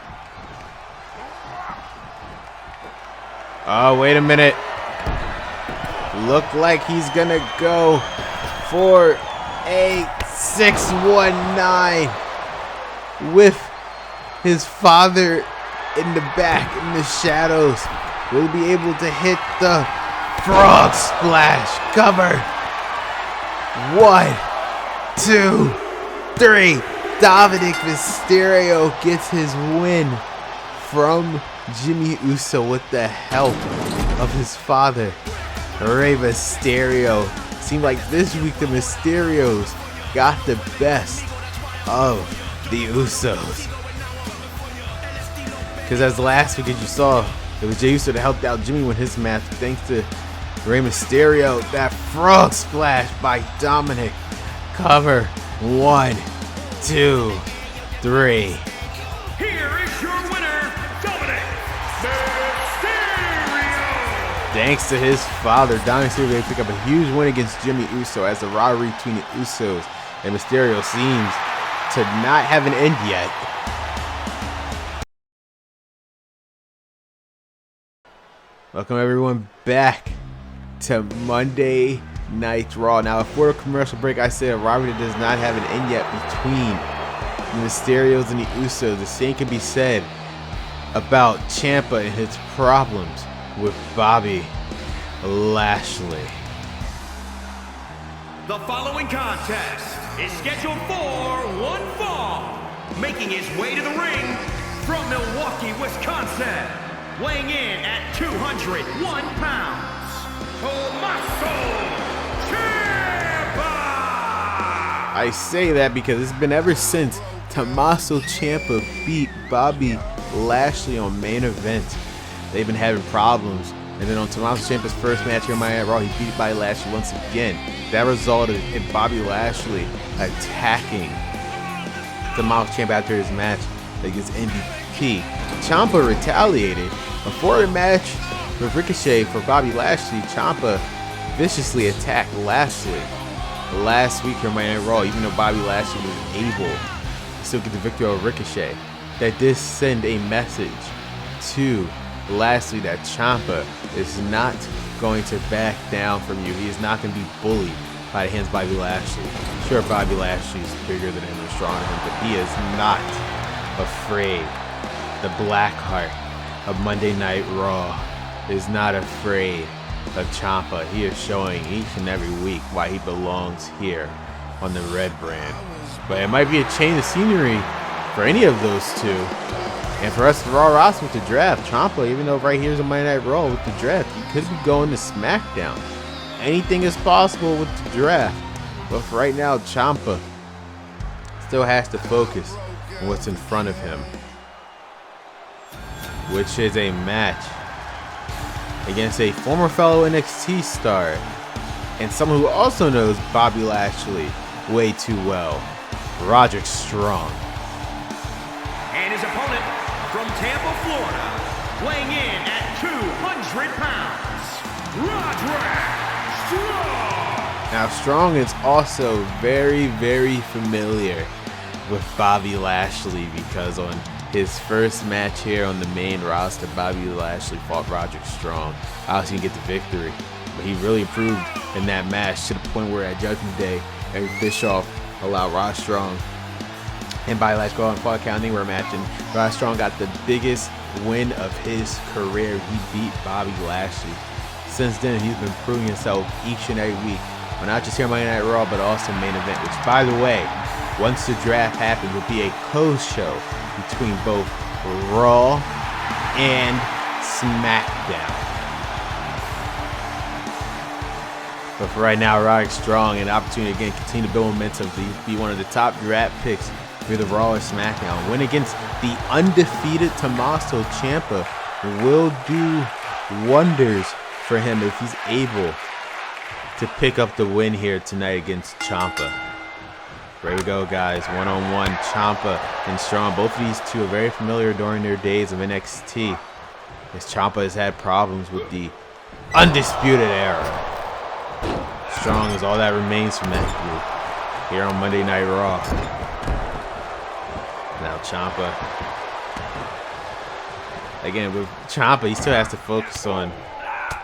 Oh, wait a minute. Look like he's gonna go for a 619 with his father in the back in the shadows. Will be able to hit the frog splash cover. 1, 2, 3. Dominik Mysterio gets his win from Jimmy Uso with the help of his father, Rey Mysterio. Seemed like this week the Mysterios got the best of the Usos. Because as last week, as you saw, it was Jey Uso that helped out Jimmy win his match thanks to Rey Mysterio. That frog splash by Dominik. Cover. 1, 2, 3. Here is your winner, Dominik Mysterio. Thanks to his father, Dominik Mysterio picked up a huge win against Jimmy Uso as the rivalry between the Usos and Mysterio seems to not have an end yet. Welcome everyone back to Monday Night Raw. Now, before the commercial break, I said a rivalry does not have an end yet between the Mysterios and the Usos. The same can be said about Ciampa and his problems with Bobby Lashley. The following contest is scheduled for one fall. Making his way to the ring from Milwaukee, Wisconsin, weighing in at 201 pounds, Tommaso Ciampa! I say that because it's been ever since Tommaso Ciampa beat Bobby Lashley on Main Event. They've been having problems And then on Tommaso Ciampa's first match here on Monday Night Raw, he beat Bobby Lashley once again. That resulted in Bobby Lashley attacking Tommaso Ciampa after his match against MVP. Ciampa retaliated. Before the match with Ricochet for Bobby Lashley, Ciampa viciously attacked Lashley. Last week here on Monday Night Raw, even though Bobby Lashley was able to still get the victory over Ricochet, that this send a message to Lashley that Ciampa is not going to back down from you. He is not going to be bullied by the hands of Bobby Lashley. Sure, Bobby Lashley is bigger than him and stronger than him, but he is not afraid. The Blackheart of Monday Night Raw is not afraid of Ciampa. He is showing each and every week why he belongs here on the red brand. But it might be a change of scenery for any of those two. And for us, the Raw roster with the draft, Ciampa, even though right here's a Monday Night Raw with the draft, he could be going to SmackDown. Anything is possible with the draft. But for right now, Ciampa still has to focus on what's in front of him, which is a match against a former fellow NXT star and someone who also knows Bobby Lashley way too well, Roderick Strong. And his opponent from Tampa, Florida, weighing in at 200 pounds, Roderick Strong. Now, Strong is also very, very familiar with Bobby Lashley because on his first match here on the main roster, Bobby Lashley fought Roderick Strong. Obviously, he didn't get the victory, but he really improved in that match to the point where at Judgment Day, Eric Bischoff allowed Rod Strong and Bobby Lashley go out and fought a count anywhere match, and Rod Strong got the biggest win of his career. He beat Bobby Lashley. Since then, he's been proving himself each and every week, well, not just here on Monday Night Raw, but also main event, which, by the way, once the draft happens, will be a closed show between both Raw and SmackDown. But for right now, Roderick Strong, an opportunity again to continue to build momentum to be one of the top draft picks for the Raw or SmackDown. Win against the undefeated Tommaso Ciampa will do wonders for him if he's able to pick up the win here tonight against Ciampa. Here we go, guys. One-on-one, Ciampa and Strong. Both of these two are very familiar during their days of NXT, as Ciampa has had problems with the Undisputed Era. Strong is all that remains from that group here on Monday Night Raw. Now Ciampa. Again, with Ciampa, he still has to focus on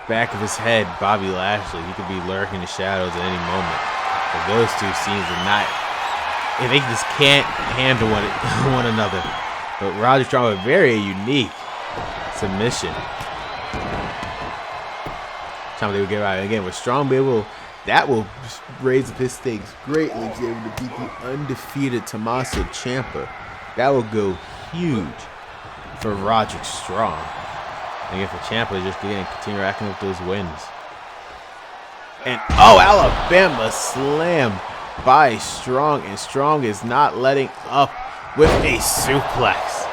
back of his head, Bobby Lashley. He could be lurking in the shadows at any moment. But those two seems to not, if they just can't handle one another. But Roderick Strong with a very unique submission. Ciampa they will get right again with Strong. That will raise up his stakes greatly to be able to beat the undefeated Tommaso Ciampa. That will go huge for Roderick Strong. And again for Ciampa, just continue racking up those wins. And oh, Alabama slam by Strong, and Strong is not letting up with a suplex.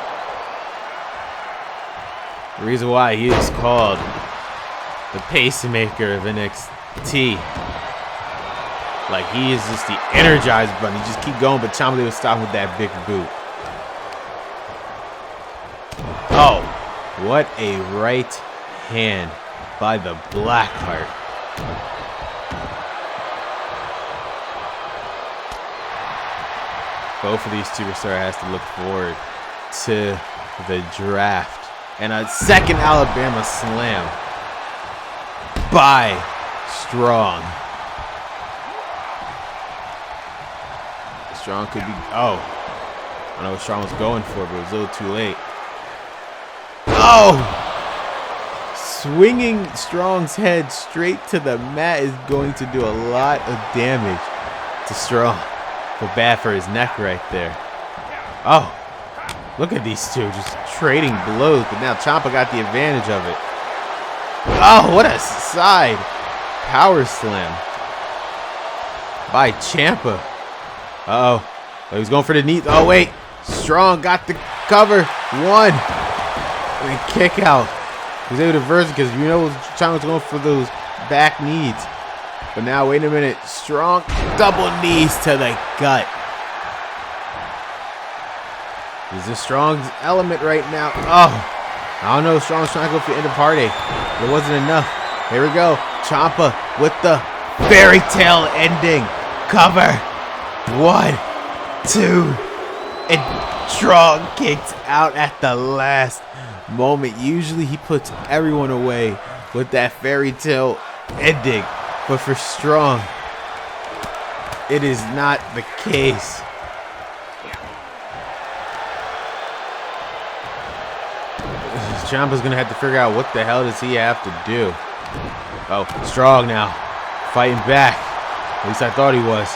The reason why he is called the pacemaker of NXT. Like, he is just the energized bunny. Just keep going, but Ciampa will stop with that big boot. Oh, what a right hand by the Blackheart. Both of these superstars has to look forward to the draft. And a second Alabama slam by Strong. Strong could be, oh, I don't know what Strong was going for, but it was a little too late. Oh! Swinging Strong's head straight to the mat is going to do a lot of damage to Strong. But bad for his neck right there. Oh, look at these two just trading blows, but now Ciampa got the advantage of it. Oh, what a side power slam by Ciampa. Uh-oh. Oh, he's going for the knee. Oh, wait. Strong got the cover. One. And kick out He was able to reverse it because you know Ciampa was going for those back knees. But now, wait a minute. Strong double knees to the gut. He's a strong element right now. Oh, I don't know. Strong's trying to go for the end of party. It wasn't enough. Here we go. Ciampa with the fairy tale ending. Cover. 1, 2. And Strong kicked out at the last moment. Usually he puts everyone away with that fairy tale ending. But for Strong, it is not the case. Ciampa's gonna have to figure out what the hell does he have to do. Oh, Strong now, fighting back. At least I thought he was.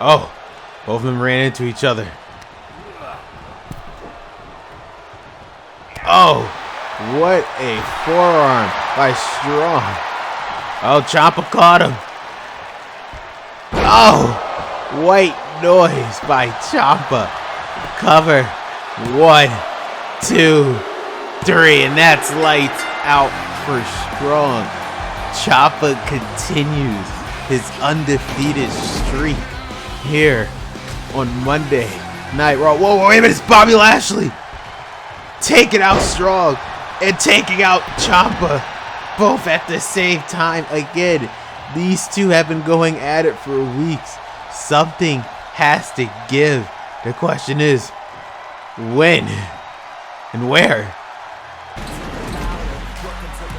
Oh, both of them ran into each other. Oh, what a forearm by Strong. Oh, Ciampa caught him. Oh, white noise by Ciampa. Cover. 1, 2, 3, and that's lights out for Strong. Ciampa continues his undefeated streak here on Monday Night Raw. Whoa, wait a minute, it's Bobby Lashley taking out Strong and taking out Ciampa both at the same time. Again, these two have been going at it for weeks. Something has to give. The question is, when and where?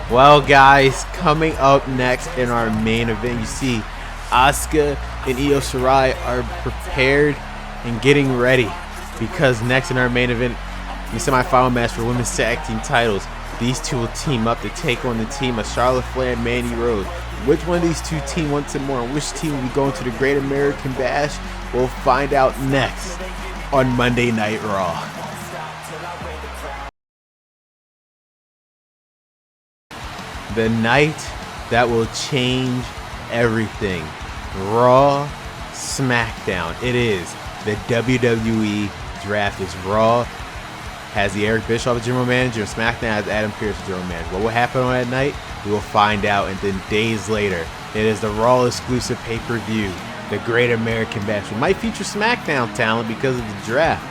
Well, guys, coming up next in our main event, you see Asuka and Io Shirai are prepared and getting ready, because next in our main event, in the semifinal match for women's tag team titles, these two will team up to take on the team of Charlotte Flair and Mandy Rose. Which one of these two teams wants it more, and which team will be going to the Great American Bash? We'll find out next on Monday Night Raw. The night that will change everything. Raw, SmackDown. It is the WWE Draft. It's Raw has the Eric Bischoff as general manager, and SmackDown has Adam Pearce as general manager. What will happen on that night? We will find out, and then days later, it is the Raw exclusive pay-per-view, the Great American Bash. We might feature SmackDown talent because of the draft.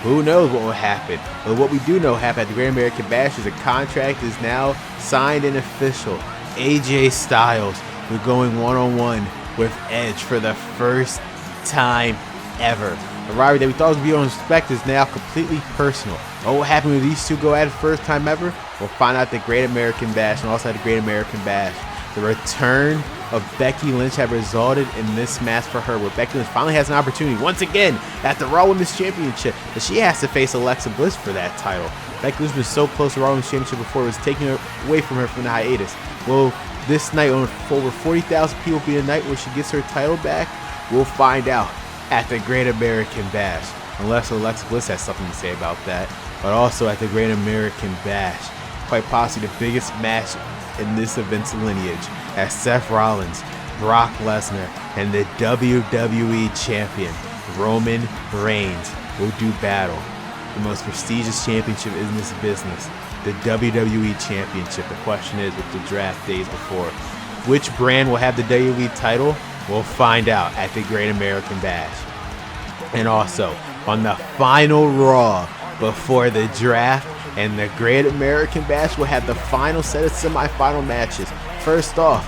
Who knows what will happen? But what we do know happened at the Great American Bash is a contract is now signed and official. AJ Styles, we're going one-on-one with Edge for the first time ever. The rivalry that we thought was beyond respect is now completely personal. What will happen when these two go at it first time ever? We'll find out at the Great American Bash, and also at the Great American Bash. The return of Becky Lynch have resulted in this match for her, where Becky Lynch finally has an opportunity once again at the Raw Women's Championship, but she has to face Alexa Bliss for that title. Becky Lynch was so close to Raw Women's Championship before it was taken away from her from the hiatus. Well, this night, on over 40,000 people, be a night where she gets her title back. We'll find out at the Great American Bash, unless Alexa Bliss has something to say about that. But also at the Great American Bash, quite possibly the biggest match in this event's lineage, as Seth Rollins, Brock Lesnar, and the WWE Champion Roman Reigns will do battle. The most prestigious championship in this business, the WWE Championship. The question is, with the draft days before, which brand will have the WWE title? We'll find out at the Great American Bash. And also, on the final Raw before the draft and the Great American Bash, will have the final set of semifinal matches. First off,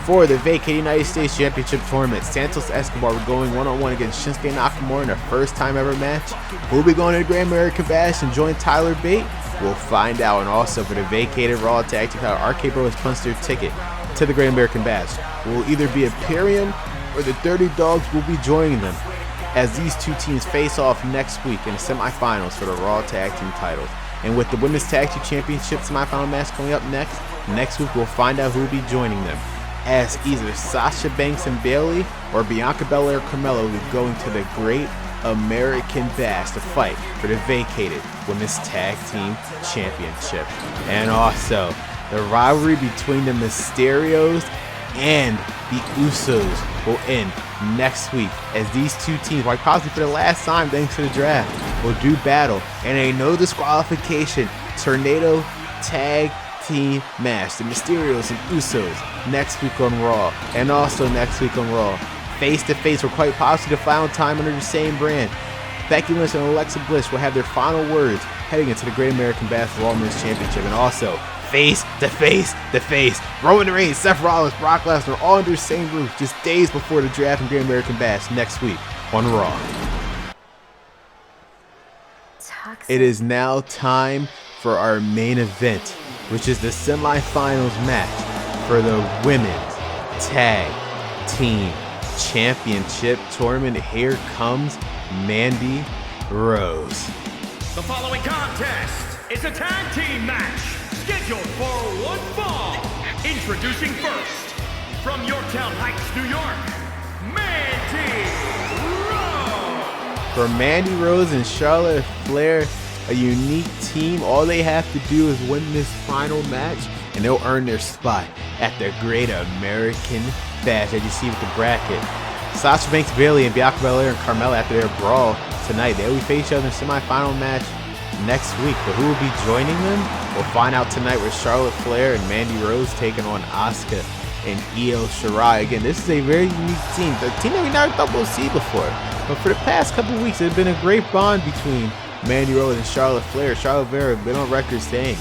for the vacant United States Championship Tournament, Santos Escobar will going one-on-one against Shinsuke Nakamura in their first time ever match. Who will be going to the Great American Bash and join Tyler Bate? We'll find out. And also for the vacated Raw Tag Team title, RK Bro has punched their ticket to the Great American Bash. It will either be Imperium or the Dirty Dogs will be joining them, as these two teams face off next week in the semifinals for the Raw Tag Team titles. And with the Women's Tag Team Championship semifinal match coming up next week, we'll find out who will be joining them, as either Sasha Banks and Bayley or Bianca Belair or Carmella will be going to the Great American Bash to fight for the vacated Women's Tag Team Championship. And also, the rivalry between the Mysterios and the Usos will end next week, as these two teams, quite possibly for the last time thanks to the draft, will do battle in a no disqualification tornado tag team match. The Mysterios and Usos next week on Raw, and also next week on Raw. Face to face for quite possibly the final time under the same brand. Becky Lynch and Alexa Bliss will have their final words heading into the Great American Bash Raw Women's Championship. And also, face to face to face, Roman Reigns, Seth Rollins, Brock Lesnar, all under the same roof just days before the draft and Great American Bash next week on Raw. It is now time for our main event, which is the semifinals match for the Women's Tag Team Championship Tournament. Here comes Mandy Rose. The following contest is a tag team match scheduled for one fall. Introducing first, from Yorktown Heights, New York, Mandy Rose. For Mandy Rose and Charlotte Flair, a unique team. All they have to do is win this final match, and they'll earn their spot at the Great American Bash, as you see with the bracket. Sasha Banks, Bayley, and Bianca Belair and Carmella after their brawl tonight. They will face each other in a semifinal match next week. But who will be joining them? We'll find out tonight with Charlotte Flair and Mandy Rose taking on Asuka and Io Shirai. Again, this is a very unique team. The team that we never thought we'll see before. But for the past couple of weeks, there's been a great bond between Mandy Rose and Charlotte Flair. Charlotte Flair has been on record saying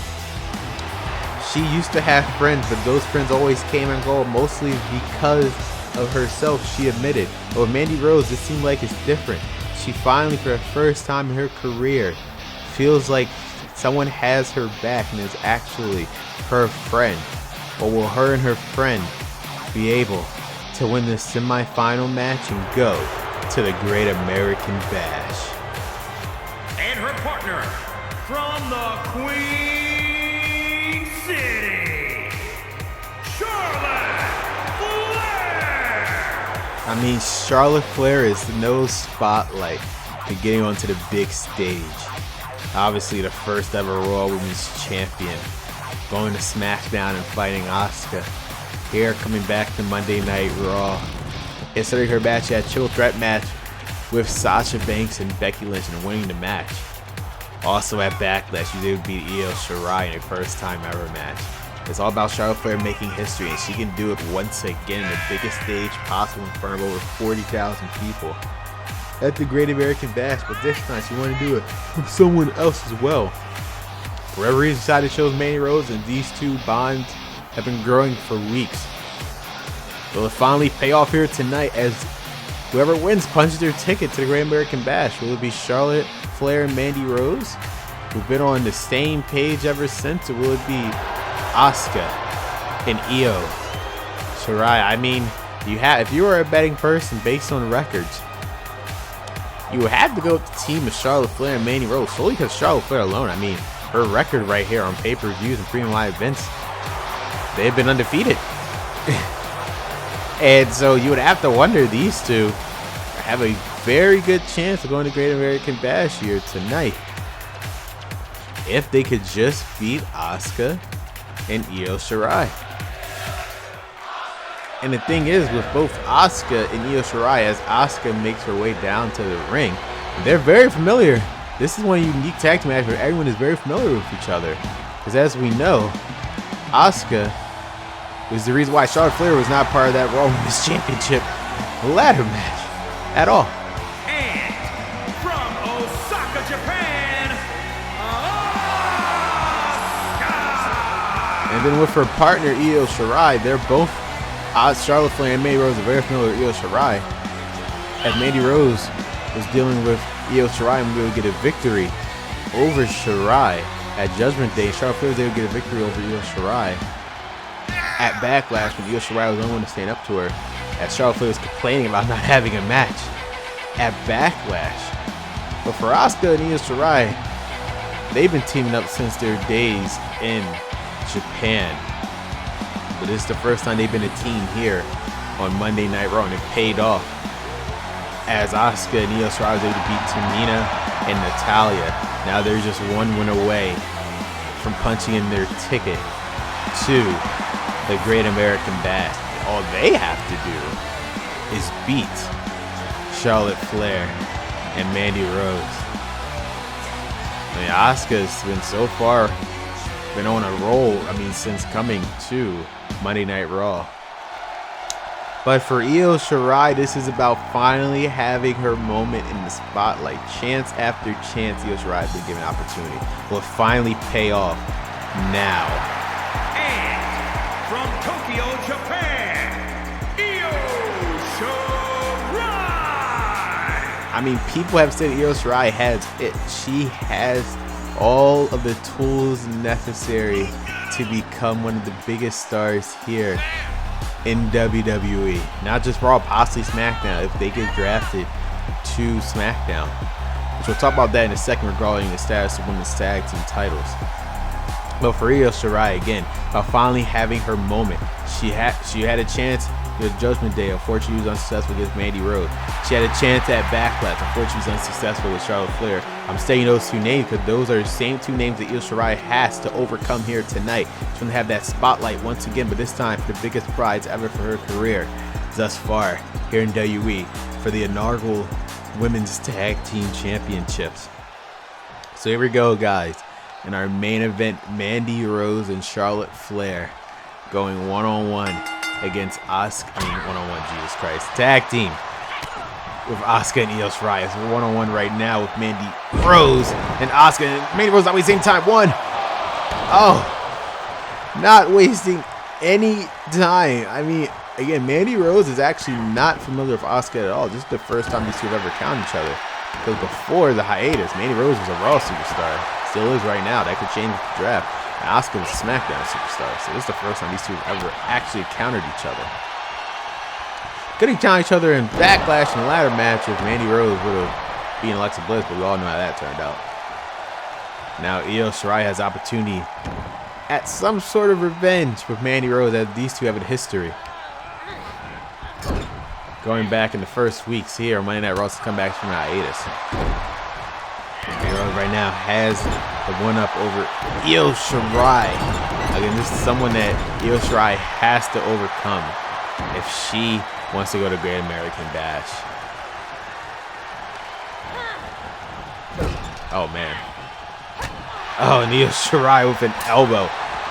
she used to have friends, but those friends always came and go, mostly because of herself, she admitted. But with Mandy Rose, it seemed like it's different. She finally, for the first time in her career, feels like someone has her back and is actually her friend. But will her and her friend be able to win this semifinal match and go to the Great American Bash? And her partner from the Queen City, Charlotte Flair. I mean, Charlotte Flair is no spotlight to getting onto the big stage. Obviously, the first ever Raw Women's Champion, going to SmackDown and fighting Asuka. Here, coming back to Monday Night Raw, inserting her match at Triple Threat match with Sasha Banks and Becky Lynch and winning the match. Also at Backlash, she did beat Io Shirai in her first time ever match. It's all about Charlotte Flair making history, and she can do it once again in the biggest stage possible in front of over 40,000 people at the Great American Bash. But this time she wanted to do it with someone else as well. For whatever reason, decided to choose Mandy Rose, and these two bonds have been growing for weeks. Will it finally pay off here tonight as whoever wins punches their ticket to the Great American Bash? Will it be Charlotte Flair and Mandy Rose, who've been on the same page ever since, or will it be Asuka and Io Shirai? I mean, if you were a betting person based on records, you would have to go with the team of Charlotte Flair and Mandy Rose, solely because Charlotte Flair alone. I mean, her record right here on pay-per-views and premium live events, they've been undefeated. And so you would have to wonder, these two have a very good chance of going to Great American Bash here tonight if they could just beat Asuka and Io Shirai. And the thing is, with both Asuka and Io Shirai, as Asuka makes her way down to the ring, they're very familiar. This is one unique tag team match where everyone is very familiar with each other. Because as we know, Asuka was the reason why Charlotte Flair was not part of that Raw Women's Championship ladder match at all. And from Osaka, Japan, Asuka. And then with her partner Io Shirai, they're both Charlotte Flair and Mandy Rose are very familiar with Io Shirai. As Mandy Rose was dealing with Io Shirai and will get a victory over Shirai at Judgment Day. Charlotte Flair was able to get a victory over Io Shirai at Backlash when Io Shirai was the only one to stand up to her, as Charlotte Flair was complaining about not having a match at Backlash. But for Asuka and Io Shirai, they've been teaming up since their days in Japan. But this is the first time they've been a team here on Monday Night Raw, and it paid off, as Asuka and Io Shirai was able to beat Tamina and Natalya. Now they're just one win away from punching in their ticket to the Great American Bash. All they have to do is beat Charlotte Flair and Mandy Rose mean, Asuka's been so far been on a roll, I mean, since coming to Monday Night Raw. But for Io Shirai, this is about finally having her moment in the spotlight. Chance after chance, Io Shirai has been given an opportunity. Will finally pay off now. And from Tokyo, Japan, Io Shirai! I mean, people have said Io Shirai has it. She has all of the tools necessary to become one of the biggest stars here in WWE. Not just Raw, possibly SmackDown if they get drafted to SmackDown. Which we'll talk about that in a second regarding the status of women's tag team titles. But for Io Shirai, again, finally having her moment. She had a chance at Judgment Day. Unfortunately, she was unsuccessful against Mandy Rose. She had a chance at Backlash. Unfortunately, she was unsuccessful with Charlotte Flair. I'm stating those two names because those are the same two names that Io Shirai has to overcome here tonight. She's going to have that spotlight once again, but this time for the biggest prize ever for her career thus far here in WWE for the inaugural Women's Tag Team Championships. So here we go, guys. In our main event, Mandy Rose and Charlotte Flair going one-on-one against Asuka. I mean, one-on-one, Jesus Christ. Tag team with Asuka and Io Shirai. It's one-on-one right now with Mandy Rose and Asuka. And Mandy Rose not wasting time. One. Oh. Not wasting any time. I mean, again, Mandy Rose is actually not familiar with Asuka at all. This is the first time these two have ever encountered each other. Because before the hiatus, Mandy Rose was a Raw superstar. Still is right now. That could change with the draft. And Asuka was a SmackDown superstar. So this is the first time these two have ever actually encountered each other. Could encounter each other in Backlash in the ladder match if Mandy Rose would have beaten Alexa Bliss, but we all know how that turned out. Now Io Shirai has opportunity at some sort of revenge with Mandy Rose, as these two have a history. Going back in the first weeks here, Monday Night Raw come back from hiatus. Mandy Rose right now has the one-up over Io Shirai. Again, this is someone that Io Shirai has to overcome if she wants to go to Great American Bash. Oh, man. Oh, and Io Shirai with an elbow.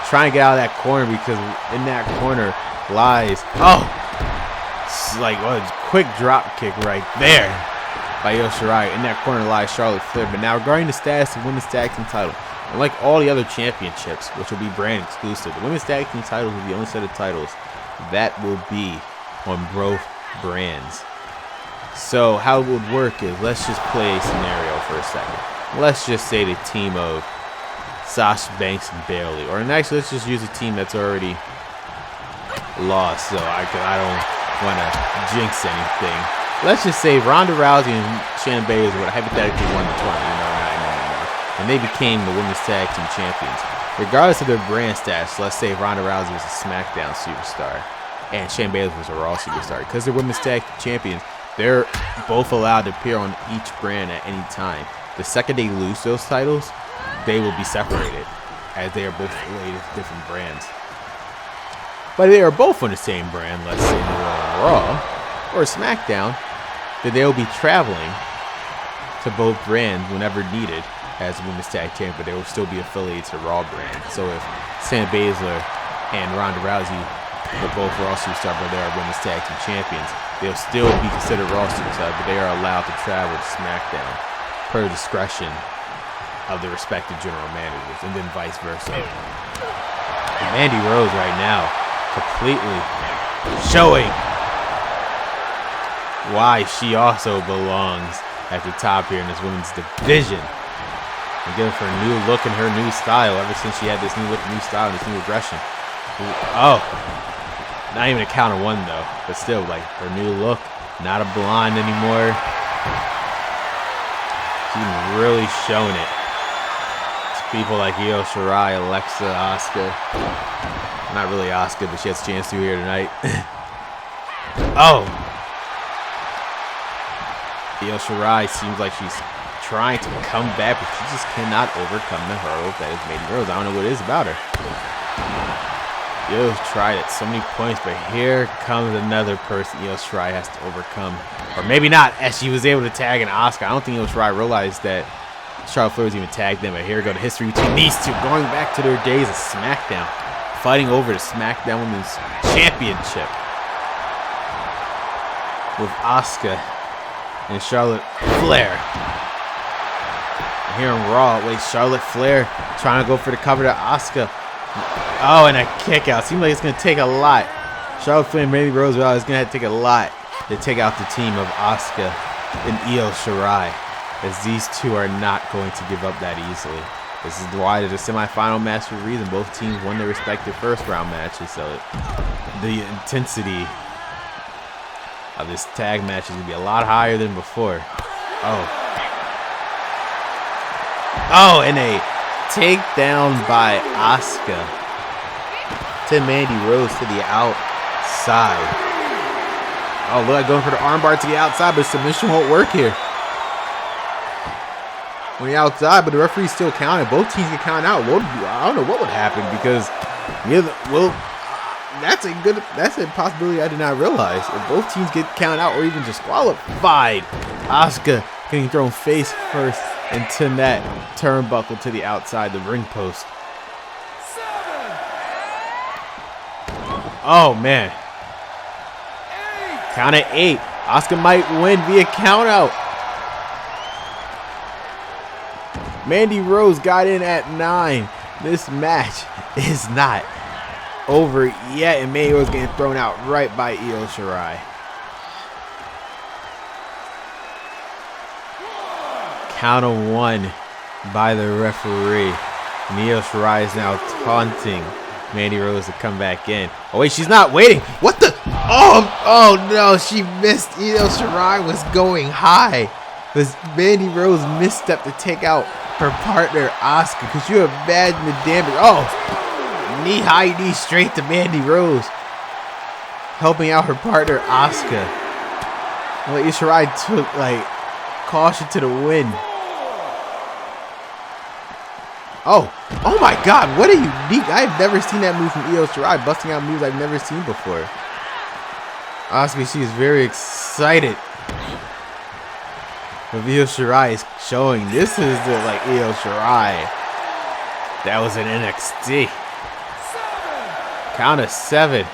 Trying to get out of that corner because in that corner lies... Oh! It's like a quick drop kick right there by Io Shirai. In that corner lies Charlotte Flair. But now regarding the status of women's tag team title, unlike all the other championships, which will be brand exclusive, the women's tag team titles will be the only set of titles that will be on both brands. So how it would work is, let's just play a scenario for a second. Let's just say the team of Sasha Banks and Bayley, or actually let's just use a team that's already lost, so I don't want to jinx anything. Let's just say Ronda Rousey and Shannon Baszler would hypothetically won the tournament, and they became the women's tag team champions. Regardless of their brand status, let's say Ronda Rousey was a SmackDown superstar and Shannon Baszler was a Raw superstar. Because they're women's tag champions, they're both allowed to appear on each brand at any time. The second they lose those titles, they will be separated, as they are both related to different brands. But if they are both on the same brand, let's say they were on Raw or SmackDown, then they'll be traveling to both brands whenever needed as women's tag champion, but they will still be affiliated to Raw brand. So if Shannon Baszler and Ronda Rousey are both Raw superstars, but they are women's tag team champions, they'll still be considered Raw superstars, but they are allowed to travel to SmackDown per discretion of the respective general managers, and then vice versa. And Mandy Rose right now completely showing why she also belongs at the top here in this women's division. And give her a new look and her new style ever since she had this new look, new style, and this new aggression. Oh, not even a count of one though, but still, like, her new look, not a blonde anymore. She's really showing it. People like Io Shirai, Alexa, Asuka. Not really Asuka, but she has a chance to here tonight. Oh! Io Shirai seems like she's trying to come back, but she just cannot overcome the hurdle that is Mandy Rose. I don't know what it is about her. Io's tried at so many points, but here comes another person Io Shirai has to overcome. Or maybe not, as she was able to tag in Asuka. I don't think Io Shirai realized that Charlotte Flair was even tagged in, but here we go, the history between these two, going back to their days of SmackDown, fighting over the SmackDown Women's Championship with Asuka and Charlotte Flair. And here in Raw, wait, Charlotte Flair trying to go for the cover to Asuka. Oh, and a kick out. Seems like it's going to take a lot. Charlotte Flair and Mandy Rose, well, it's going to have to take a lot to take out the team of Asuka and Io Shirai, as these two are not going to give up that easily. This is why there's a semifinal match for a reason. Both teams won their respective first round matches, so the intensity of this tag match is going to be a lot higher than before. Oh, and a takedown by Asuka to Mandy Rose to the outside. Oh, look, going for the armbar to the outside, but submission won't work here. On the outside, but the referee's still counting. Both teams get counted out. I don't know what would happen, because that's a possibility I did not realize. If both teams get counted out or even disqualified, Asuka getting thrown face first into that turnbuckle to the outside, the ring post. Oh, man. Count at 8. Asuka might win via count out. Mandy Rose got in at 9. This match is not over yet, and Mandy Rose getting thrown out right by Io Shirai. Count of 1 by the referee. And Io Shirai is now taunting Mandy Rose to come back in. Oh wait, she's not waiting. What the? Oh no, she missed. Io Shirai was going high. But Mandy Rose misstepped to take out her partner Asuka. Could you imagine the damage? Oh, high knee straight to Mandy Rose, helping out her partner Asuka. Well, Io Shirai took caution to the wind. Oh my God, what a unique, I've never seen that move from Io Shirai, busting out moves I've never seen before. Asuka, she is very excited. But Io Shirai is showing, this is the Io Shirai that was in NXT. Count of 7.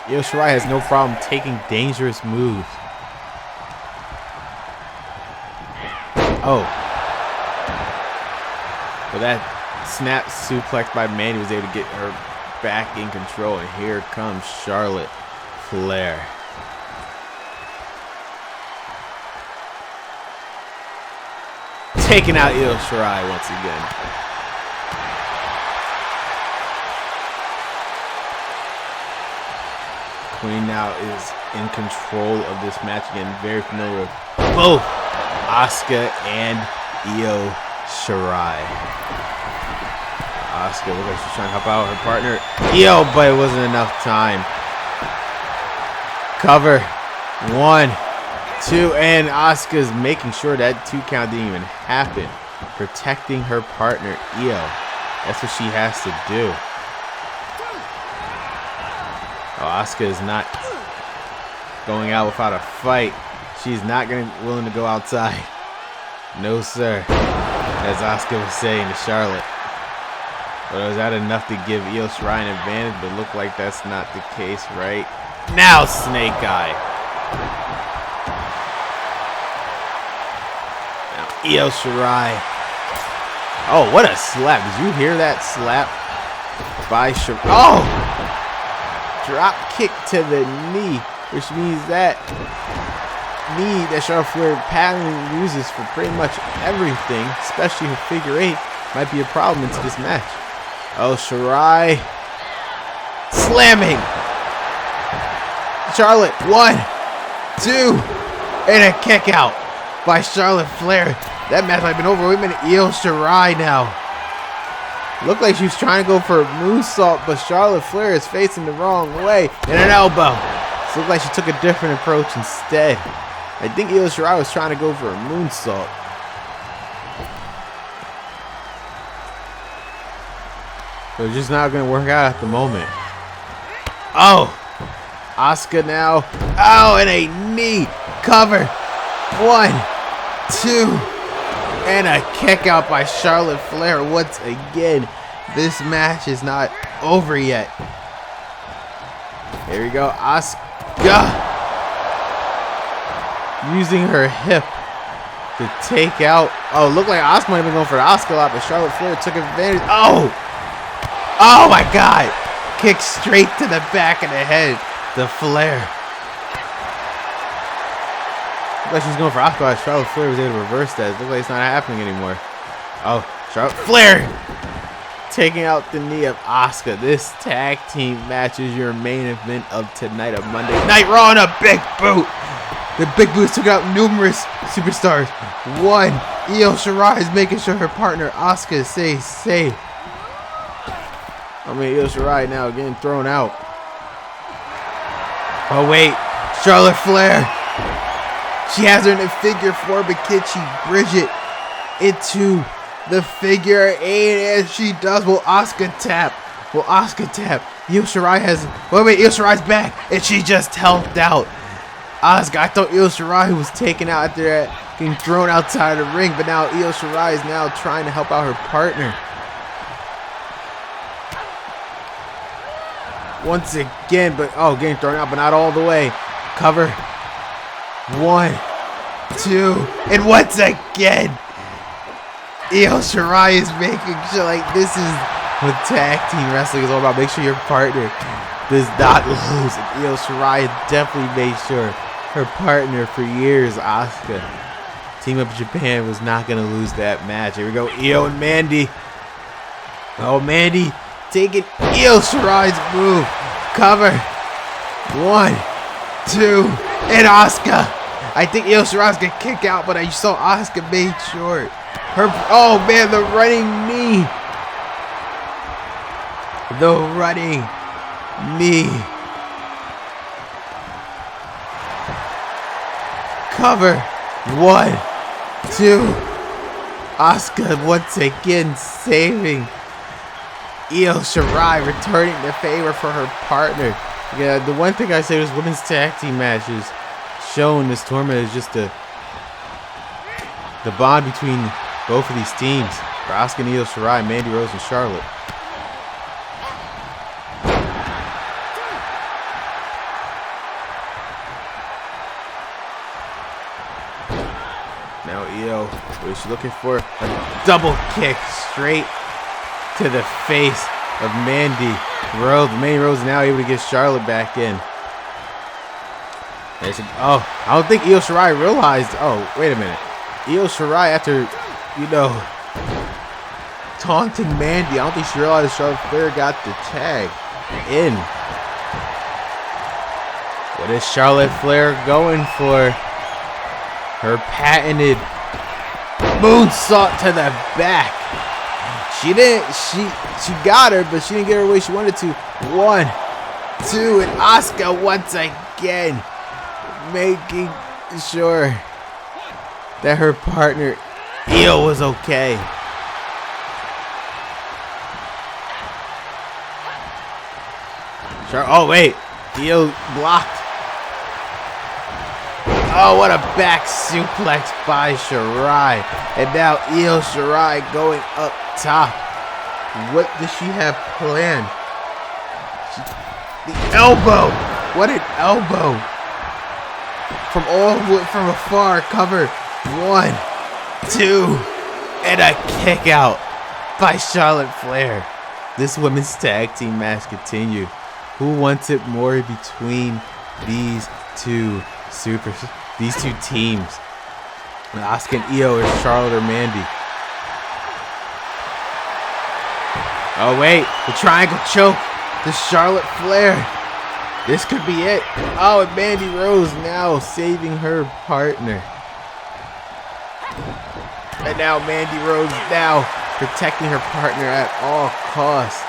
Io Shirai has no problem taking dangerous moves. Oh. But that snap suplex by Mandy was able to get her back in control. And here comes Charlotte Flair. Taking out Io Shirai once again. Queen now is in control of this match again. Very familiar with both Asuka and Io Shirai. Asuka looks like she's trying to help out her partner Io, but it wasn't enough time. Cover. 1, 2, and Asuka's making sure that 2 count didn't even happen. Protecting her partner Io. That's what she has to do. Oh, Asuka is not going out without a fight. She's not willing to go outside. No, sir. As Asuka was saying to Charlotte. But was that enough to give Io Shirai an advantage? But look like that's not the case right now. Snake Eye. Now Io Shirai. Oh, what a slap. Did you hear that slap by Shirai? Oh! Drop kick to the knee, which means that knee that Charlotte Flair pattern uses for pretty much everything, especially her figure 8, might be a problem into this match. Oh, Shirai slamming Charlotte. 1, 2, and a kick out by Charlotte Flair. That match might have been over. Wait a minute, Io Shirai now. Looked like she was trying to go for a moonsault, but Charlotte Flair is facing the wrong way. And an elbow. So it looked like she took a different approach instead. I think Io Shirai was trying to go for a moonsault. But it's just not going to work out at the moment. Oh! Asuka now. Oh, and a knee cover. 1, 2, and a kick out by Charlotte Flair once again. This match is not over yet. Here we go, Asuka using her hip to take out. Oh, looked like Asuka might have been going for the Asuka lot, but Charlotte Flair took advantage. Oh! Oh my God! Kick straight to the back of the head. The Flair. Looked like she's going for Asuka. Charlotte Flair was able to reverse that. It looks like it's not happening anymore. Oh, Charlotte Flair taking out the knee of Asuka. This tag team match is your main event of tonight, of Monday Night Raw, and a big boot. The big boots took out numerous superstars. One, Io Shirai is making sure her partner Asuka stays safe. I mean, Io Shirai now getting thrown out. Oh wait, Charlotte Flair. She has her in the figure 4, but can she bridge it into the figure 8? And she does. Will Asuka tap? Will Asuka tap? Io Shirai has. Wait, Io Shirai's back, and she just helped out Asuka. I thought Io Shirai was taken out after that, getting thrown outside the ring, but now Io Shirai is now trying to help out her partner. Once again, but getting thrown out, but not all the way. Cover. 1, 2, and once again, Io Shirai is making sure, like, this is what tag team wrestling is all about. Make sure your partner does not lose. And Io Shirai definitely made sure her partner for years, Asuka, Team Up Japan, was not going to lose that match. Here we go, Io and Mandy. Oh, Mandy taking Io Shirai's move. Cover. 1, 2, and Asuka. I think Io Shirai's gonna kick out, but I saw Asuka made short. Oh man, the running knee. The running knee. Cover. 1, 2. Asuka once again saving Io Shirai, returning the favor for her partner. Yeah, the one thing I say is women's tag team matches shown this tournament is just the bond between both of these teams. For Asuka and Io Shirai, Mandy Rose and Charlotte. Now Io, what is she looking for? A double kick straight to the face of Mandy Rose. Mandy Rose is now able to get Charlotte back in. Oh, I don't think Io Shirai realized. Oh, wait a minute. Io Shirai, after, taunting Mandy, I don't think she realized Charlotte Flair got the tag in. What is Charlotte Flair going for? Her patented moonsault to the back. She got her, but she didn't get her the way she wanted to. 1, 2, and Asuka once again making sure that her partner Io was okay. Oh wait, Io blocked. Oh, what a back suplex by Shirai. And now Io Shirai going up top. What does she have planned? The elbow. What an elbow. From afar. Cover. 1, 2, and a kick out by Charlotte Flair. This women's tag team match continued. Who wants it more between these two teams? Asuka and Io, or Charlotte or Mandy? Oh wait, the triangle choke to Charlotte Flair. This could be it. Oh, and Mandy Rose now saving her partner. And now Mandy Rose now protecting her partner at all costs.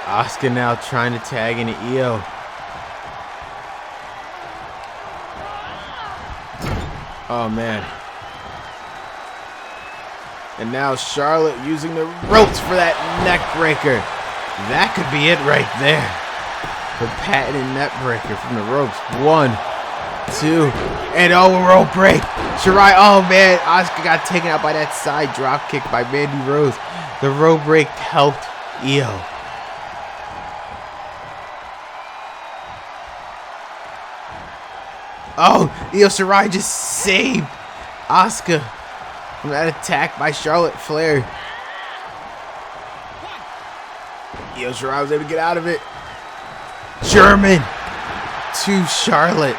Asuka now trying to tag into Io. Oh man. And now Charlotte using the ropes for that neck breaker. That could be it right there. The patented neck breaker from the ropes. 1, 2, and roll break. Shirai, oh man, Asuka got taken out by that side drop kick by Mandy Rose. The roll break helped Io. Oh, Io Shirai just saved Asuka from that attack by Charlotte Flair. Io Shirai was able to get out of it. German to Charlotte.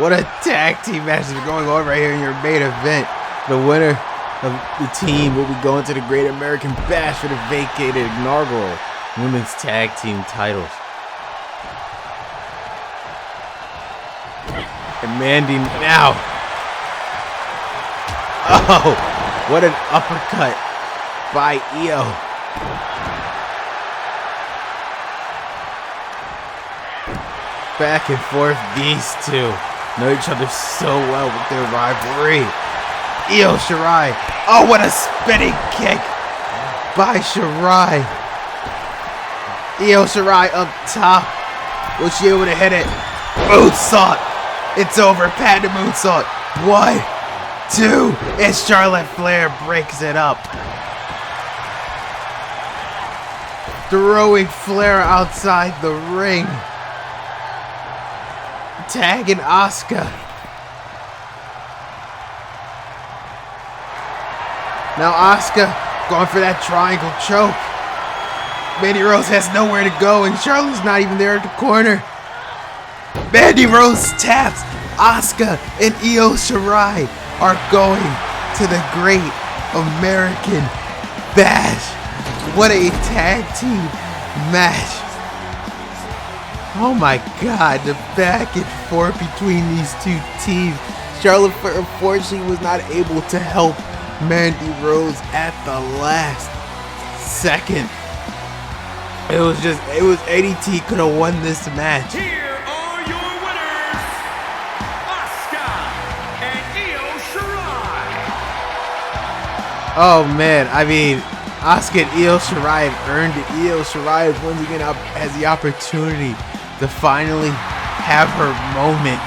What a tag team match is going on right here in your main event. The winner of the team will be going to the Great American Bash for the vacated inaugural women's tag team titles. And Mandy now. Oh, what an uppercut by Io. Back and forth, these two know each other so well with their rivalry. Io Shirai. Oh, what a spinning kick by Shirai. Io Shirai up top. Was she able to hit it? Moonsault. It's over. Panda moonsault. 1, 2. And Charlotte Flair breaks it up. Throwing Flair outside the ring. Tagging Asuka. Now Asuka going for that triangle choke. Mandy Rose has nowhere to go and Charlotte's not even there at the corner. Mandy Rose taps. Asuka and Io Shirai are going to the Great American Bash. What a tag team match. Oh my god, the back and forth between these two teams. Charlotte Flair unfortunately was not able to help Mandy Rose at the last second. It was ADT could have won this match. Here are your winners, Asuka and Io Shirai. Oh man, I mean, Asuka and Io Shirai have earned it. Io Shirai once again has the opportunity to finally have her moment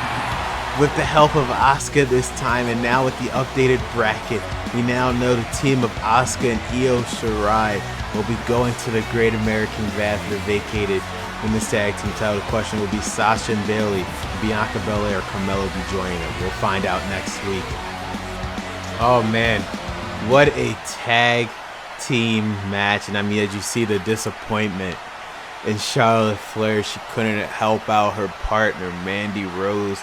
with the help of Asuka this time, and now with the updated bracket, we now know the team of Asuka and Io Shirai will be going to the Great American Bash for the vacated women's tag team title. The question will be Sasha and Bayley, Bianca Belair, or Carmella will be joining them. We'll find out next week. Oh man, what a tag team match. And I mean, as you see the disappointment in Charlotte Flair, she couldn't help out her partner Mandy Rose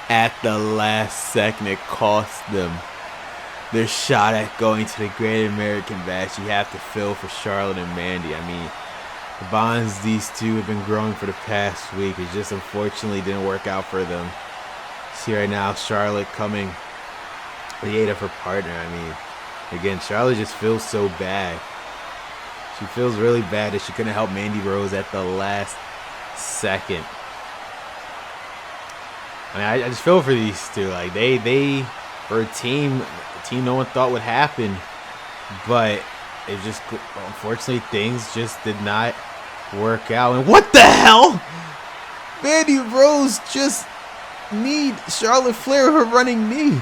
at the last second. It cost them their shot at going to the Great American Bash. You have to feel for Charlotte and Mandy. I mean, the bonds these two have been growing for the past week. It just unfortunately didn't work out for them. See right now, Charlotte coming to the aid of her partner. I mean, again, Charlotte just feels so bad. She feels really bad that she couldn't help Mandy Rose at the last second. I mean, I just feel for these two. Like they were a team no one thought would happen, but it just, unfortunately, things just did not work out. And what the hell? Mandy Rose just kneed Charlotte Flair her running knee.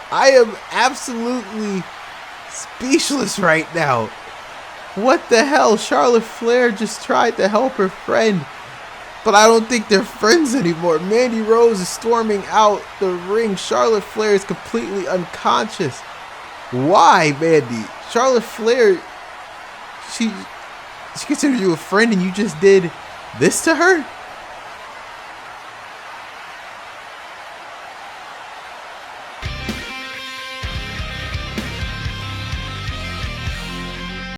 I am absolutely speechless right now. What the hell? Charlotte Flair just tried to help her friend, but I don't think they're friends anymore. Mandy Rose is storming out the ring. Charlotte Flair is completely unconscious. Why, Mandy? Charlotte Flair, she considered you a friend and you just did this to her?